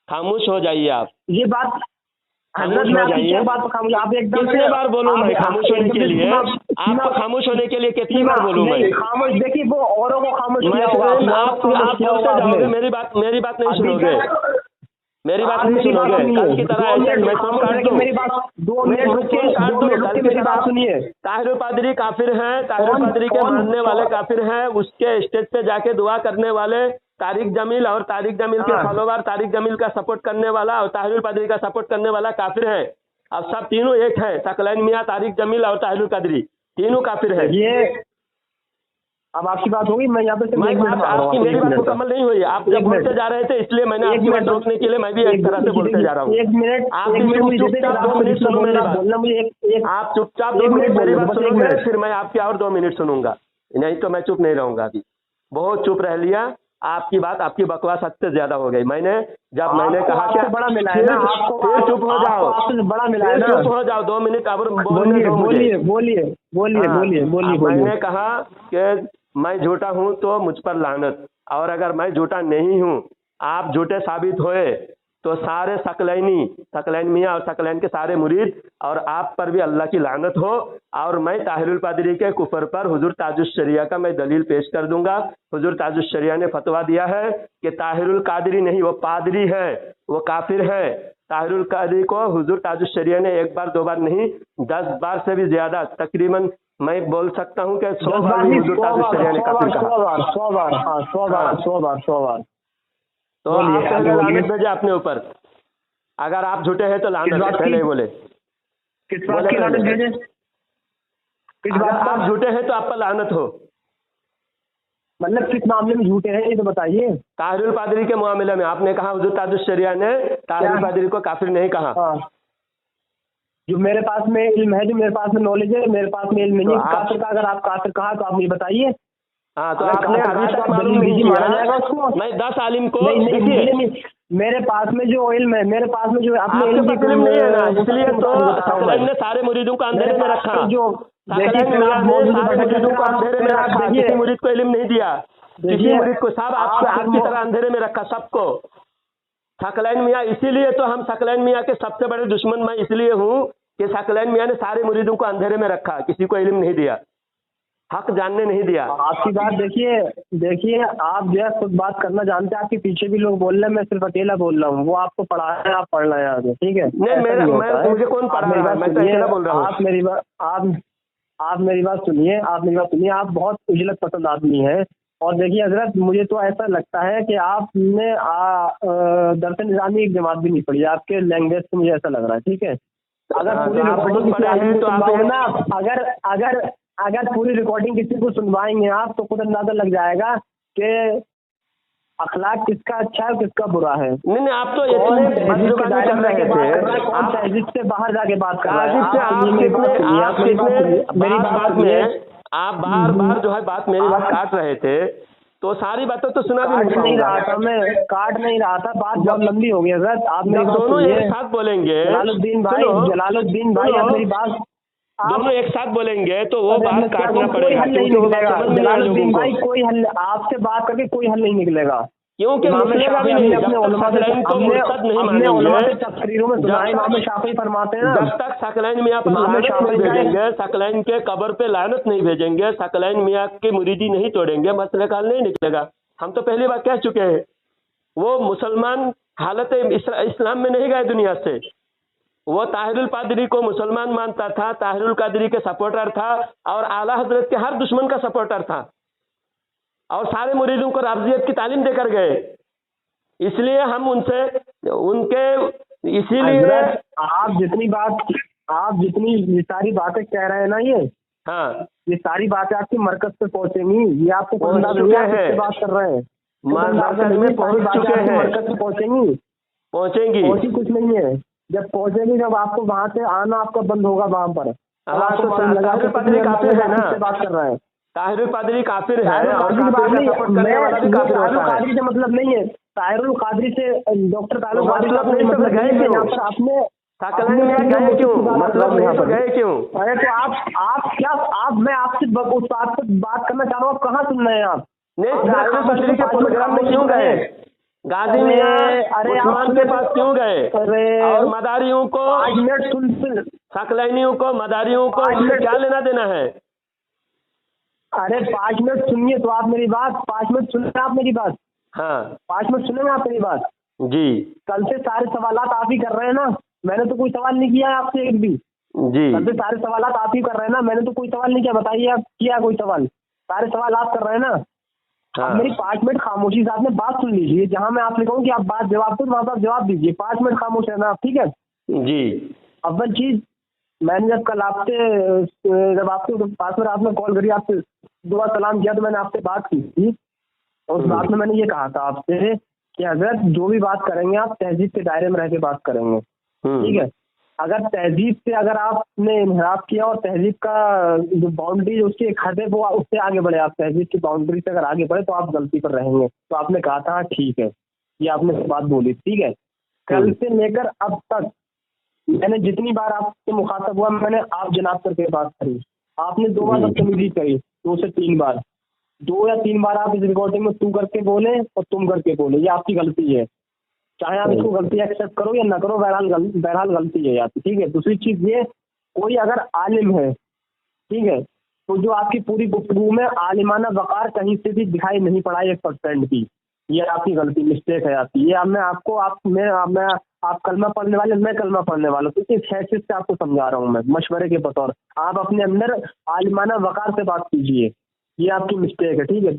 खामोश हो जाइए आप। ये बात हजरत खामोश में हो आपकी जाइए। क्या बात पर खामोश, आप एकदम कितने बार बोलूं मैं खामोश होने के लिए? आपको खामोश होने के लिए कितनी बार बोलूं मैं? खामोश, देखिए वो औरों को खामोश मैं किया होगा, आप बोलते जाओगे, मेरी बात नहीं सुनोगे, मेरी बात नहीं सुनोगे। कल की तरह ऐसे मैं फोन काट दूं, मेरी बात 2 मिनट रुक के काट दूं। कल की मेरी बात तरह सुनिए। ताहिर पादरी काफिर हैं, ताहिर पादरी के मानने वाले काफिर हैं, उसके स्टेज पे जाके दुआ करने वाले तारिक जमील और तारिक जमील के फॉलोवर, तारिक जमील का सपोर्ट करने वाला और ताहिर पादरी का सपोर्ट करने वाला काफिर है। अब सब तीनों एक है, सकलैन मियां, तारिक जमील और ताहिर कादरी तीनों काफिर है। ये अब आपकी बात होगी, मैं यहाँ पे आपकी मेरी बात मुकम्मल नहीं हुई। आप जब बोलते जा रहे थे इसलिए मैंने आपकी बात रोकने के लिए मैं भी एक तरह से बोलते जा रहा हूँ। 1 मिनट, आप चुपचाप 2 मिनट सुनो मेरी बात। आप चुपचाप 2 मिनट मेरी बात सुनोगे, फिर मैं आपकी और 2 मिनट सुनूंगा, नहीं तो मैं चुप नहीं रहूंगा। अभी बहुत चुप रह लिया, आपकी बात, आपकी बकवास हद से ज्यादा हो गई। मैंने कहा क्या बड़ा मिला है ना आपको, फिर चुप हो जाओ, आपसे बड़ा मिला है ना, चुप हो जाओ 2 मिनट अब बोलिए। मैंने कहा कि मैं झूठा हूं तो मुझ पर लानत, और अगर मैं झूठा नहीं हूं, आप झूठे साबित हुए तो सारे सकलैन मियां और सकलैन के सारे मुरीद और आप पर भी अल्लाह की लानत हो। और मैं ताहिरुल पादरी के कुफर पर हुजूर ताजुश शरिया का मैं दलील पेश कर दूंगा। हुजूर ताजुश शरिया ने फतवा दिया है कि ताहिरुल कादरी नहीं, वो पादरी है, वो काफिर है। ताहिरुल कादरी को हुजूर ताजुश शरिया ने 1 बार 2 बार नहीं 10 बार से भी ज्यादा, तकरीबन मैं बोल सकता हूं कि 100 बार भी हुजूर ताजुश शरिया ने काफिर कहा। 100 बार। तो आप पहले लानत भेजे अपने ऊपर, अगर आप झूठे हैं तो लानत पहले बोले। किस बात की लानत भेजे? आप झूठे हैं तो आप पर लानत हो। मतलब किस मामले में झूठे हैं ये तो बताइए। ताहिरुल पादरी के मामले में आपने कहा हुजूर ताजुश शरिया ने ताहिरुल पादरी को काफिर नहीं कहा। जो मेरे पास में इल्म है, जो मेरे पास में नॉलेज है, मेरे पास में इल्म नहीं। काफिर का अगर आप काफिर कहा तो आप मुझे बताइए। हाँ, तो आपने अभी तक मालूम नहीं किया। मैं 10 आलिम को मेरे पास में जो इल्म है, मेरे पास में जो आपके पास इल्म नहीं है ना, इसलिए तो सकलैन ने सारे मुरीदों को अंधेरे में रखा। सकलैन मियां ने सारे मुरीदों को अंधेरे में रखा, किसी मुरीद को इल्म नहीं दिया, किसी मुरीद को, सब आपकी तरह अंधेरे में रखा सबको। सकलैन मियां, इसीलिए तो हम सकलैन मियां के सबसे बड़े दुश्मन मैं इसलिए हूँ कि सकलैन मियां ने सारे मुरीदों को अंधेरे में रखा, किसी को इल्म नहीं दिया, हक जानने नहीं दिया। आपकी बात देखिए आप जो है खुद बात करना जानते हैं, आपके पीछे भी लोग बोल रहे हैं, मैं सिर्फ अकेला बोल रहा हूँ। वो आपको पढ़ा है, आप पढ़ रहे हैं आगे, ठीक है? नहीं, मुझे कौन पढ़ा रहा है? मैं तो अकेला बोल रहा हूँ। आप मेरी बात सुनिए, आप बहुत उजलत पसंद आदमी हैं। और देखिए हजरत, मुझे तो ऐसा लगता है कि आपने दरस निज़ामी एक जमात भी नहीं पढ़ी, आपके लैंग्वेज से मुझे ऐसा लग रहा है, ठीक है? अगर पूरी अगर पूरी रिकॉर्डिंग किसी को सुनवाएंगे आप तो खुद अंदाजा लग जाएगा कि अखलाक किसका अच्छा है किसका बुरा है। नहीं, आप तो इतने कर रहे थे, आप तहजीब से बाहर जाके बात कर रहे हैं। आप बार जो है बात मेरी बात काट रहे थे, तो सारी बातें तो सुना भी नहीं रहा था, मैं काट नहीं रहा था, बात बहुत लंबी हो गई है। आप मेरी दोनों एक साथ बोलेंगे, जलालुद्दीन भाई आप मेरी बात दोनों एक साथ बोलेंगे तो वो बात काटना पड़ेगा, कोई हल नहीं निकलेगा। जलालुद्दीन भाई कोई हल, आपसे बात करके कोई हल नहीं निकलेगा, क्योंकि मुस्लिम भी नहीं, जब तक सकलैन को मुर्तद नहीं मानेंगे, तकरीरों में सुनाए इमाम शाफी फरमाते हैं, जब तक सकलैन मियां पर लानत नहीं भेजेंगे, सकलैन के कब्र पे लानत नहीं भेजेंगे, सकलैन मियां की मुरीदी नहीं तोड़ेंगे, मसले का हल नहीं निकलेगा। हम तो पहली बार कह चुके हैं, वो मुसलमान हालत इस्लाम में नहीं गए दुनिया से। वो ताहिरुल पादरी को मुसलमान मानता था, ताहिरुल कादरी के सपोर्टर था और आला हजरत के हर दुश्मन का सपोर्टर था, और सारे मुरीदों को राबजियत की तालीम देकर गए। इसलिए हम इसीलिए आप जितनी ये सारी बातें कह रहे हैं ना, हाँ, ये सारी बातें आपकी मरकज पे पहुंचेंगी, ये आपको बात कर रहे हैं। मरकज में पहुंच चुके हैं, मरकज से पहुंचेंगी पहुंची कुछ नहीं है। जब पहुंचेंगी जब आपको वहाँ से आना आपका बंद होगा वहाँ पर। ताहिर पादरी काफिर है ना, बात कर रहा है ताहिर पादरी काफिर है और कादरी से मतलब नहीं है, ताहिरुल कादरी से डॉक्टर ताहिरुल कादरी मतलब गए क्यों अपने गए क्यों, मतलब नहीं तो गए क्यों? अरे तो आप क्या मैं आपसे उस बात पर बात करना चाह रहा हूँ, आप कहाँ सुन रहे हैं आप? नहीं, ताहिर पादरी के प्रोग्राम में क्यों गए? गाजी मियां उस्मान के पास क्यों गए? और मदारियों को 5 मिनट सुन, सकलैनियों को मदारियों को इससे क्या लेना देना है? अरे 5 मिनट सुनिए तो आप मेरी बात, 5 मिनट सुनिए आप मेरी बात। हाँ 5 मिनट सुनेंगे आप मेरी बात जी। कल से सारे सवालात आप ही कर रहे हैं ना, मैंने तो कोई सवाल नहीं किया है आपसे एक भी जी। कल से सारे सवालात आप ही कर रहे हैं ना, मैंने तो कोई सवाल नहीं किया, बताइए आप किया कोई सवाल? सारे सवाल आप कर रहे हैं ना। हाँ। मेरी 5 मिनट खामोशी से आपने बात सुन लीजिए, जहाँ मैं आपसे कहूँ कि आप बात जवाब दो वहाँ पर आप जवाब दीजिए। 5 मिनट खामोश रहना आप, ठीक है जी। अव्वल चीज मैंने जब कल आपसे जब आपके पास में आपने कॉल करी, आपसे दुआ सलाम किया तो मैंने आपसे बात की थी। उस बात में मैंने ये कहा था आपसे कि अगर जो भी बात करेंगे आप तहजीब के दायरे में रह के बात करेंगे, ठीक है। अगर तहजीब से अगर आपने इनहराफ किया और तहजीब का जो बाउंड्री उसकी एक हद है वो उससे आगे बढ़े, आप तहजीब की बाउंड्री से अगर आगे बढ़े तो आप गलती पर रहेंगे। तो आपने कहा था ठीक है, ये आपने बात बोली, ठीक है। कल से लेकर अब तक मैंने जितनी बार आपसे मुखातब हुआ मैंने आप जनाब करके बात करी, आपने 2 बार बदतमीजी करी, 2 से 3 बार, 2 या 3 बार आप इस रिकॉर्डिंग में तू करके बोले और तुम करके बोले, ये आपकी गलती है। चाहे आप इसको गलती एक्सेप्ट करो या ना करो, बहरहाल गलती है आपकी, ठीक है। दूसरी चीज ये, कोई अगर आलिम है, ठीक है, तो जो आपकी पूरी गुफ्तगू में आलिमाना वक़ार कहीं से भी दिखाई नहीं पड़ा 1% भी, ये आपकी गलती मिस्टेक है आपकी। ये मैं आपको आप कलमा पढ़ने वाले, मैं कलमा पढ़ने वाला, तो इस हैसियत से आपको समझा रहा हूँ मैं मशवरे के बतौर। आप अपने अंदर आलिमाना वक़ार से बात कीजिए, ये आपकी मिस्टेक है, ठीक है।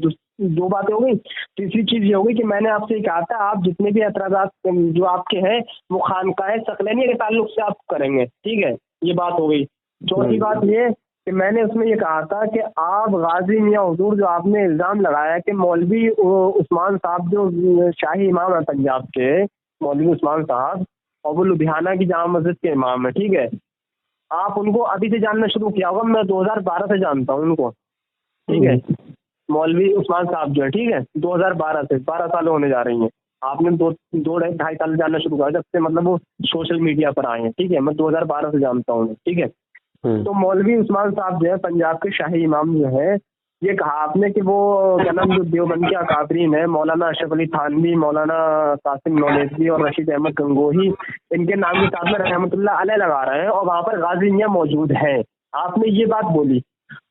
2 बातें हो गई। तीसरी चीज ये होगी कि मैंने आपसे कहा था आप जितने भी एतराज़ात जो आपके हैं वो खानकाह सकलैनिया के ताल्लुक से आप करेंगे, ठीक है, ये बात हो गई। चौथी बात ये कि मैंने उसमें ये कहा था कि आप गाजी मियां हुजूर जो आपने इल्ज़ाम लगाया कि मौलवी उस्मान साहब जो शाही इमाम है पंजाब के, मौलवी उस्मान साहब और वो लुधियाना की जामा मस्जिद के इमाम है, ठीक है, आप उनको अभी से जानना शुरू किया होगा, मैं 2012 से जानता हूँ उनको, ठीक है। मौलवी उस्मान साहब जो है, ठीक है, 2012 से 12 साल होने जा रही हैं, आपने 2-2.5 साल जानना शुरू किया जब से मतलब वो सोशल मीडिया पर आए हैं, ठीक है, मैं 2012 से जानता हूँ, ठीक है। तो मौलवी उस्मान साहब जो है पंजाब के शाही इमाम जो है, ये कहा आपने कि वो क्या नाम जो देवबंद के अकाबरीन है, मौलाना अशरफ अली थानवी, मौलाना कासिम नौलेजी और रशीद अहमद गंगोही, इनके नाम के साथ में रहमतुल्लाह अलैह लगा रहे हैं और वहाँ पर गाजी मियां मौजूद हैं, आपने ये बात बोली।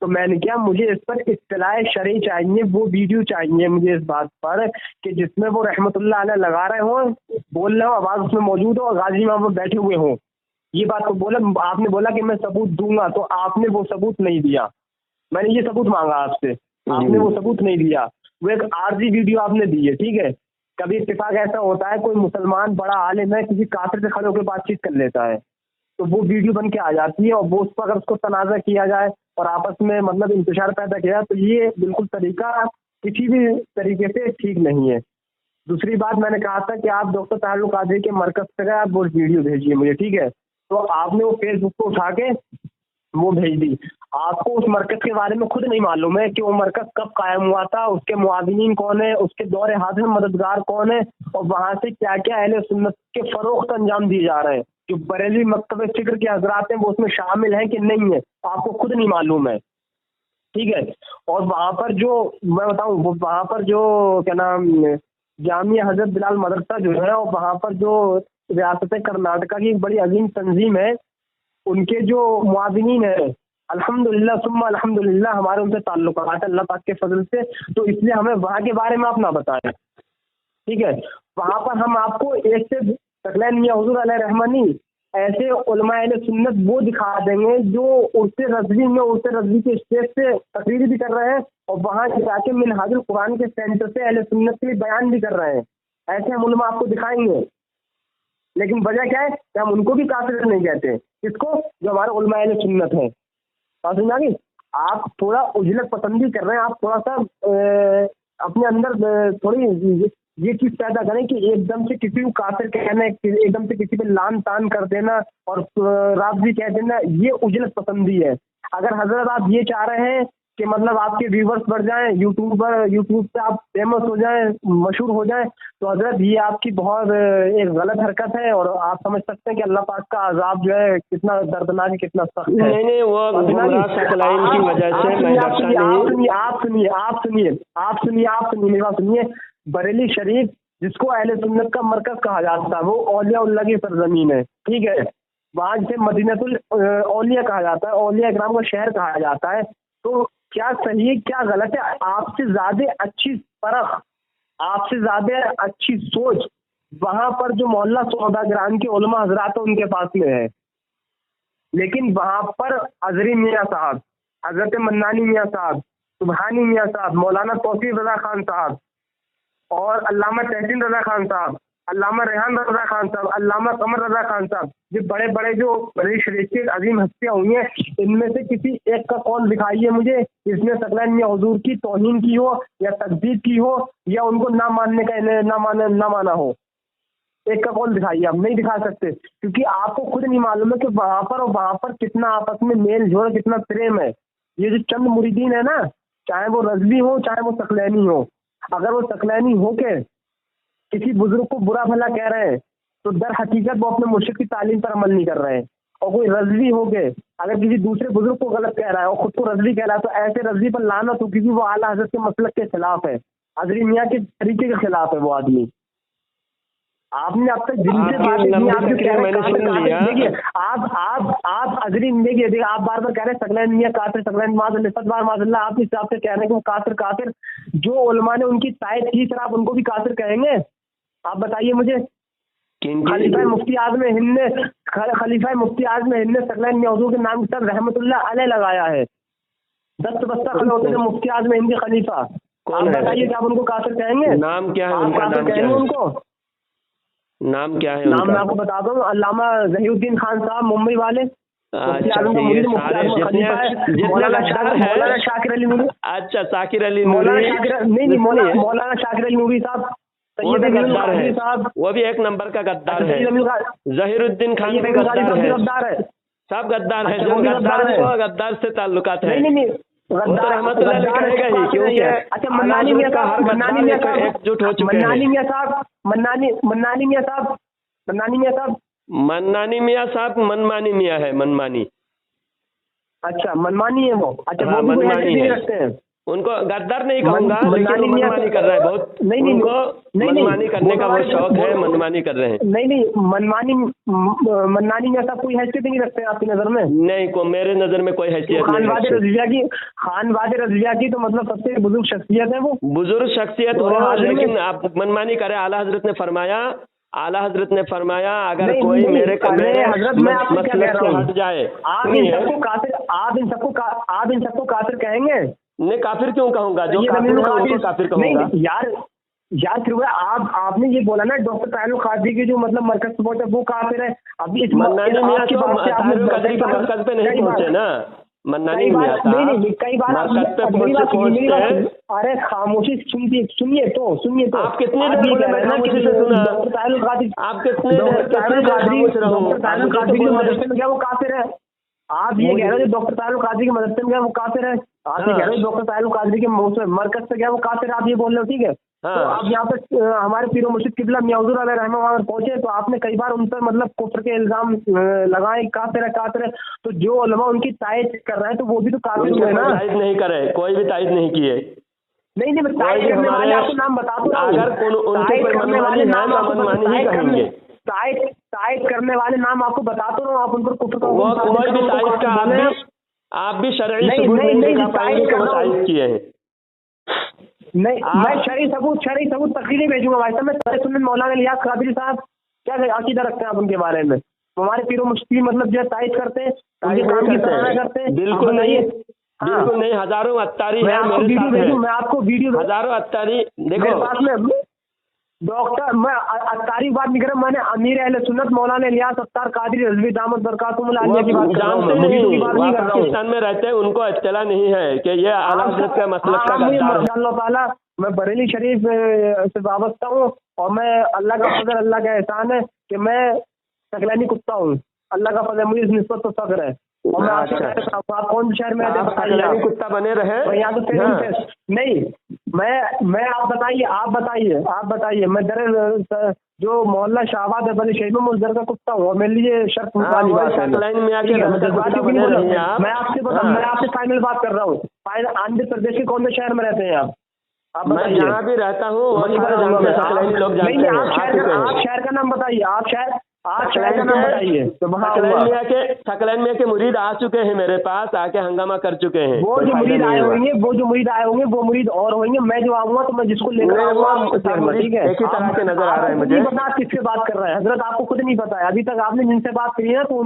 तो मैंने क्या, मुझे इस पर इत्तलाए शरई चाहिए, वो वीडियो चाहिए मुझे इस बात पर कि जिसमें वो रहमतुल्लाह अलैह लगा रहे हो, बोल रहे हो, आवाज़ उसमें मौजूद हो और गाजी इमाम पर बैठे हुए हो, ये बात तो बोला। आपने बोला कि मैं सबूत दूंगा, तो आपने वो सबूत नहीं दिया। मैंने ये सबूत मांगा आपसे, आपने वो सबूत नहीं दिया, वो एक आर्जी वीडियो आपने दी है, ठीक है। कभी इत्तेफाक ऐसा होता है कोई मुसलमान बड़ा आलिम है किसी काफिर से खड़े होकर बातचीत कर लेता है, तो वो वीडियो बन के आ जाती है और वो उस पर अगर उसको तनाज़ा किया जाए और आपस में मतलब इंतशार पैदा किया, तो ये बिल्कुल तरीका किसी भी तरीके से ठीक नहीं है। दूसरी बात मैंने कहा था कि आप डॉक्टर ताहिरुल कादरी के मरकज़ पे गए, आप वो वीडियो भेजिए मुझे, ठीक है। तो आपने वो फेसबुक पर उठा के वो भेज दी। आपको उस मरकज़ के बारे में खुद नहीं मालूम है कि वो मरकज़ कब कायम हुआ था, उसके मुआविनीन कौन है, उसके दौरे हाजिर मददगार कौन है और वहाँ से क्या क्या अहले सुन्नत के फ़रोख्त अंजाम दिए जा रहे हैं। जो बरेलवी मकतब फिक्र के हजरात हैं वो उसमें शामिल हैं कि नहीं है, आपको खुद नहीं मालूम है, ठीक है। और वहाँ पर जो मैं बताऊँ, वो वहाँ पर जो क्या नाम जामिया हज़रत बिलाल मदरसा जो है और वहाँ पर जो रियासत कर्नाटका की एक बड़ी अजीम तंजीम है, उनके जो मुआविनीन है, अल्हम्दुलिल्लाह सुम्मा अल्हम्दुलिल्लाह हमारे उनसे ताल्लुकात है अल्लाह पाक के फजल से, तो इसलिए हमें वहाँ के बारे में आप ना बताएं, ठीक है। वहाँ पर हम आपको एक से सकलैन मियां हुजूर अलैहि रहमनी ऐसे उलमा अहले सुन्नत वो दिखा देंगे जो उर्से रज़वी के स्टेज से तकरीर भी कर रहे हैं और वहाँ जाके मिनहाजुल कुरान के सेंटर से अहले सुन्नत के लिए बयान भी कर रहे हैं, ऐसे हम उलमा आपको दिखाएंगे। लेकिन वजह क्या है कि हम उनको भी काफिर नहीं कहते, किसको, जो हमारे उलमा अहले सुन्नत है। समझ आ गई? आप थोड़ा उजलत पसंदी कर रहे हैं, आप थोड़ा सा अपने अंदर थोड़ी ये चीज पैदा करें कि एकदम से किसी को काफिर कहना, एकदम से किसी पे लान तान कर देना और राफ़िज़ी कह देना, ये उजलत पसंदी है। अगर हजरत आप ये चाह रहे हैं कि मतलब आपके व्यूवर्स बढ़ जाएं, यूट्यूब पे आप फेमस हो जाएं, मशहूर हो जाएं, तो हजरत ये आपकी बहुत एक गलत हरकत है और आप समझ सकते हैं कि अल्लाह पाक का अजाब जो है कितना दर्दनाक है, कितना सख्त है। नहीं वो गुमराह सकलाइन की वजह से मैं डरता नहीं। आप सुनिए मेरी बात सुनिए। बरेली शरीफ जिसको अहले सुन्नत का मरकज कहा जाता है, वो औलिया की सरजमीन है, ठीक है। वहाँ से मदीनतुल औलिया कहा जाता है, औलिया इकराम का शहर कहा जाता है। तो क्या सही है क्या गलत है, आपसे ज्यादा अच्छी परख, आपसे ज्यादा अच्छी सोच वहां पर जो मोहल्ला सौदागरान के उलमा हजरात उनके पास में है। लेकिन वहां पर अजरी मियाँ साहब, हजरत मन्नानी मियाँ साहब, सुबहानी मियाँ साहब, मौलाना तौसीफ रजा खान साहब और अल्लामा तहसीन रजा खान साहब, अल्लामा रेहान रजा खान साहब, अल्लामा कमर रजा खान साहब, ये बड़े बड़े जो बड़ी शरीफ की अजीम हस्तियां हुई हैं, इनमें से किसी एक का कौल दिखाइए मुझे इसने सकलैन में हुजूर की तौहीन की हो या तकदीर की हो या उनको ना मानने का ना माना हो। एक का कौल दिखाइए, आप नहीं दिखा सकते क्योंकि आपको खुद नहीं मालूम है कि वहां पर और वहां पर कितना आपस में मेल जोल, कितना प्रेम है। ये जो चंद मुरीदीन है ना, चाहे वो रजवी हो चाहे वो सकलैनी हो, अगर वो सकलैनी हो के किसी बुजुर्ग को बुरा भला कह रहे हैं तो दर हकीकत वो अपने मुर्शिद की तालीम पर अमल नहीं कर रहे हैं। और कोई रजवी हो के अगर किसी दूसरे बुजुर्ग को गलत कह रहा है और खुद को रजवी कह रहा है, तो ऐसे रजवी पर लानत हो क्योंकि वो आला हजरत के मसलक के खिलाफ है, हजरी मियाँ के तरीके के खिलाफ है वो आदमी। आपने अब तक जिनसे बात की, आप जो कह रहे हैं देखिए, आप अजरीन देखिए आप बार बार कह रहे हैं सकलैन मियाँ काफिर, सकलैन माज़ल्लाह, आप इस हिसाब से कह रहे हैं कि वो काफिर जो उलमा ने उनकी तायद की, सर आप उनको भी काफिर कहेंगे? आप बताइए मुझे। खलीफा मुफ्ती आज़म हिंद ने सकलैन मियाँ हुज़ूर के नाम की तरफ रहमतुल्लाह अलैह लगाया है। दस्त बस्ता खड़े होते थे मुफ्ती आज़म हिंद के खलीफा। आप बताइए कि आप उनको काफिर कहेंगे? नाम क्या है उनका? नाम क्या है उनको? नाम क्या है? नाम मैं आपको बता दूं, अल्लामा ज़हीउद्दीन खान साहब मुंबई वाले, मौलाना शाकिर अली नूरी। अच्छा शाकिर अली नूरी, मौलाना शाकिर अली नूरी साहब, गद्दार है साहब, वो भी एक नंबर का गद्दार है। ज़हीउद्दीन खान भी गद्दार है, सब गद्दार है। जो गद्दार है वो गद्दार से ताल्लुकात है। रहमतुल्लाह कहेगा ही, क्योंकि अच्छा मन्नानी मियाँ साहब, एकजुट हो चुके हैं। मन्नानी मियाँ साहब मनमानी मियाँ है, मनमानी। अच्छा मनमानी है वो, अच्छा वो मनमानी है, रखते हैं। उनको गद्दार नहीं कहूँगा, लेकिन वो मनमानी कर रहा है बहुत। उनको मनमानी करने का बहुत शौक है, मनमानी कर रहे हैं। नहीं मन्नानी मियाँ साहब कोई हैसियत नहीं रखते हैं आपकी नजर में? नहीं, को मेरे नजर में कोई हैसियत नहीं। खानवाद रज़विया की तो मतलब सबसे बुजुर्ग शख्सियत है वो, बुजुर्ग शख्सियत हो, लेकिन आप मनमानी करें। आला हजरत ने फरमाया अगर कोई मेरे मसलक से हट जाए, आप इन सबको काफिर कहेंगे? नहीं, काफिर क्यों कहूँगा? जो काफिर है उनको काफिर कहूँगा। यार फिर आपने ये बोला ना डॉक्टर ताहिरुल कादरी की जो मतलब मरकज पे पहुंचे वो काफिर है। अभी इस मन्नानी मियाँ तो ताहिरुल कादरी के मरकज पे नहीं पहुंचे ना, मन्नानी मियाँ नहीं कई बार अरे खामोशी सुनिए तो आप कितने देर बोले? मैं खामोशी से सुना। डॉक्टर ताहिरुल कादरी, आप कितने मदरसे में क्या वो काफिर है? आप ये कह रहे हो डॉक्टर ताहिरुल कादरी की मदरसे में क्या वो काफिर है? आप ये कह रहे हो डॉक्टर ताहिरुल कादरी के मरकज से क्या वो काफिर? आप ये बोल रहे हो, ठीक है। तो आप यहाँ पे हमारे पीरो मुर्शिद किबला मियां हुजूर अलैहि रहमत वहाँ पहुंचे तो आपने कई बार उन पर मतलब कुफ्र के इल्जाम लगाए, काफिर है। तो जो उलमा उनकी तायद कर रहे हैं तो वो भी तो काफिर हुए ना? तायद नहीं करे, कोई भी तायद नहीं किए। नहीं तायद करने वाले आपको नाम बता दो। अगर तायद करने वाले नाम तायद करने वाले नाम आपको बता दो ना, आप उन पर कुफ्र का आप भी शरई सबूत नहीं दिखा पाएंगे कि वो तायद किए हैं। नहीं मैं शरई सबूत तकरीरें भेजूंगा भाई साहब। मैं सारे सुन्नत मौलाना इलियास कादरी साहब क्या अकीदा रखते हैं आप उनके बारे में? हमारे पीरो मुश्किल मतलब जो तायद करते हैं, उनके काम की सराहना करते हैं। बिल्कुल नहीं, हजारों अत्तारी है मेरे साथ है। मैं आपको वीडियो हजारों अत्तारी देखो पास में। डॉक्टर मैं तारीफ बात नहीं कर रहा, मैंने अमीर अहले सुन्नत मौलाना इलियास अत्तार कादरी रज़वी दामत बरकातुहुल आलिया की बात कर रहा हूं, जानते मैं मुरीदों की नहीं, बात वो नहीं कर रहा हूं। पाकिस्तान में रहते हैं, उनको इत्तला नहीं है कि ये आला हज़रत का मसलक का गद्दार है। अल्लाह ताला मैं बरेली शरीफ से वाबस्ता हूँ और मैं अल्लाह का फजल अल्लाह का एहसान है कि मैं सकलैनी कुत्ता हूँ, अल्लाह का फजल, मुझे इस निस्बत तो फख्र है। और मैं आपसे अच्छा। कह रहा हूँ, आप कौन से शहर में रहते हैं आप बताइए सकलैनी आप। कुत्ता बने रहे। मैं यहाँ तो हाँ। नहीं, मैं आप बताइए मैं दर जो मोहल्ला शाहबाद है बड़ी शहीद में उस दर का कुत्ता हूँ और मेरे लिए शर्त वाली बात है। सकलैन में आके ठीक है, मैं रहते जज्बाती कुत्ता भी नहीं बने बोल रहे हैं रहा। आप। मैं आपसे फाइनल बात कर रहा हूँ। आंध्र प्रदेश के कौन से शहर में रहते हैं आप मैं बताइए। जहाँ भी रहता हूँ वो वहीं सारे पर जानते हैं, आप- सकलैनी लोग जानते नहीं, हैं, आप आ चुके शहर हैं। का नाम बताइए, आप शहर का नाम बताइए तो वहाँ आऊंगा। सकलैन में के मुरीद आ चुके हैं मेरे पास, आके हंगामा कर चुके हैं। वो कोई जो फायदा मुरीद नहीं आए हुआ। होंगे वो मुरीद और होंगे। मैं जो आऊंगा तो मैं जिसको लेकर नहीं, आऊंगा वो आपके साथ में, मुरीद ठीक है। एक ही तरह के नजर आ रहे हैं आपको मुझे। नहीं पता आप किससे बात कर रहे हैं हजरत, आपको खुद नहीं पता है। अभी तक आपने जिनसे बात करी है ना तो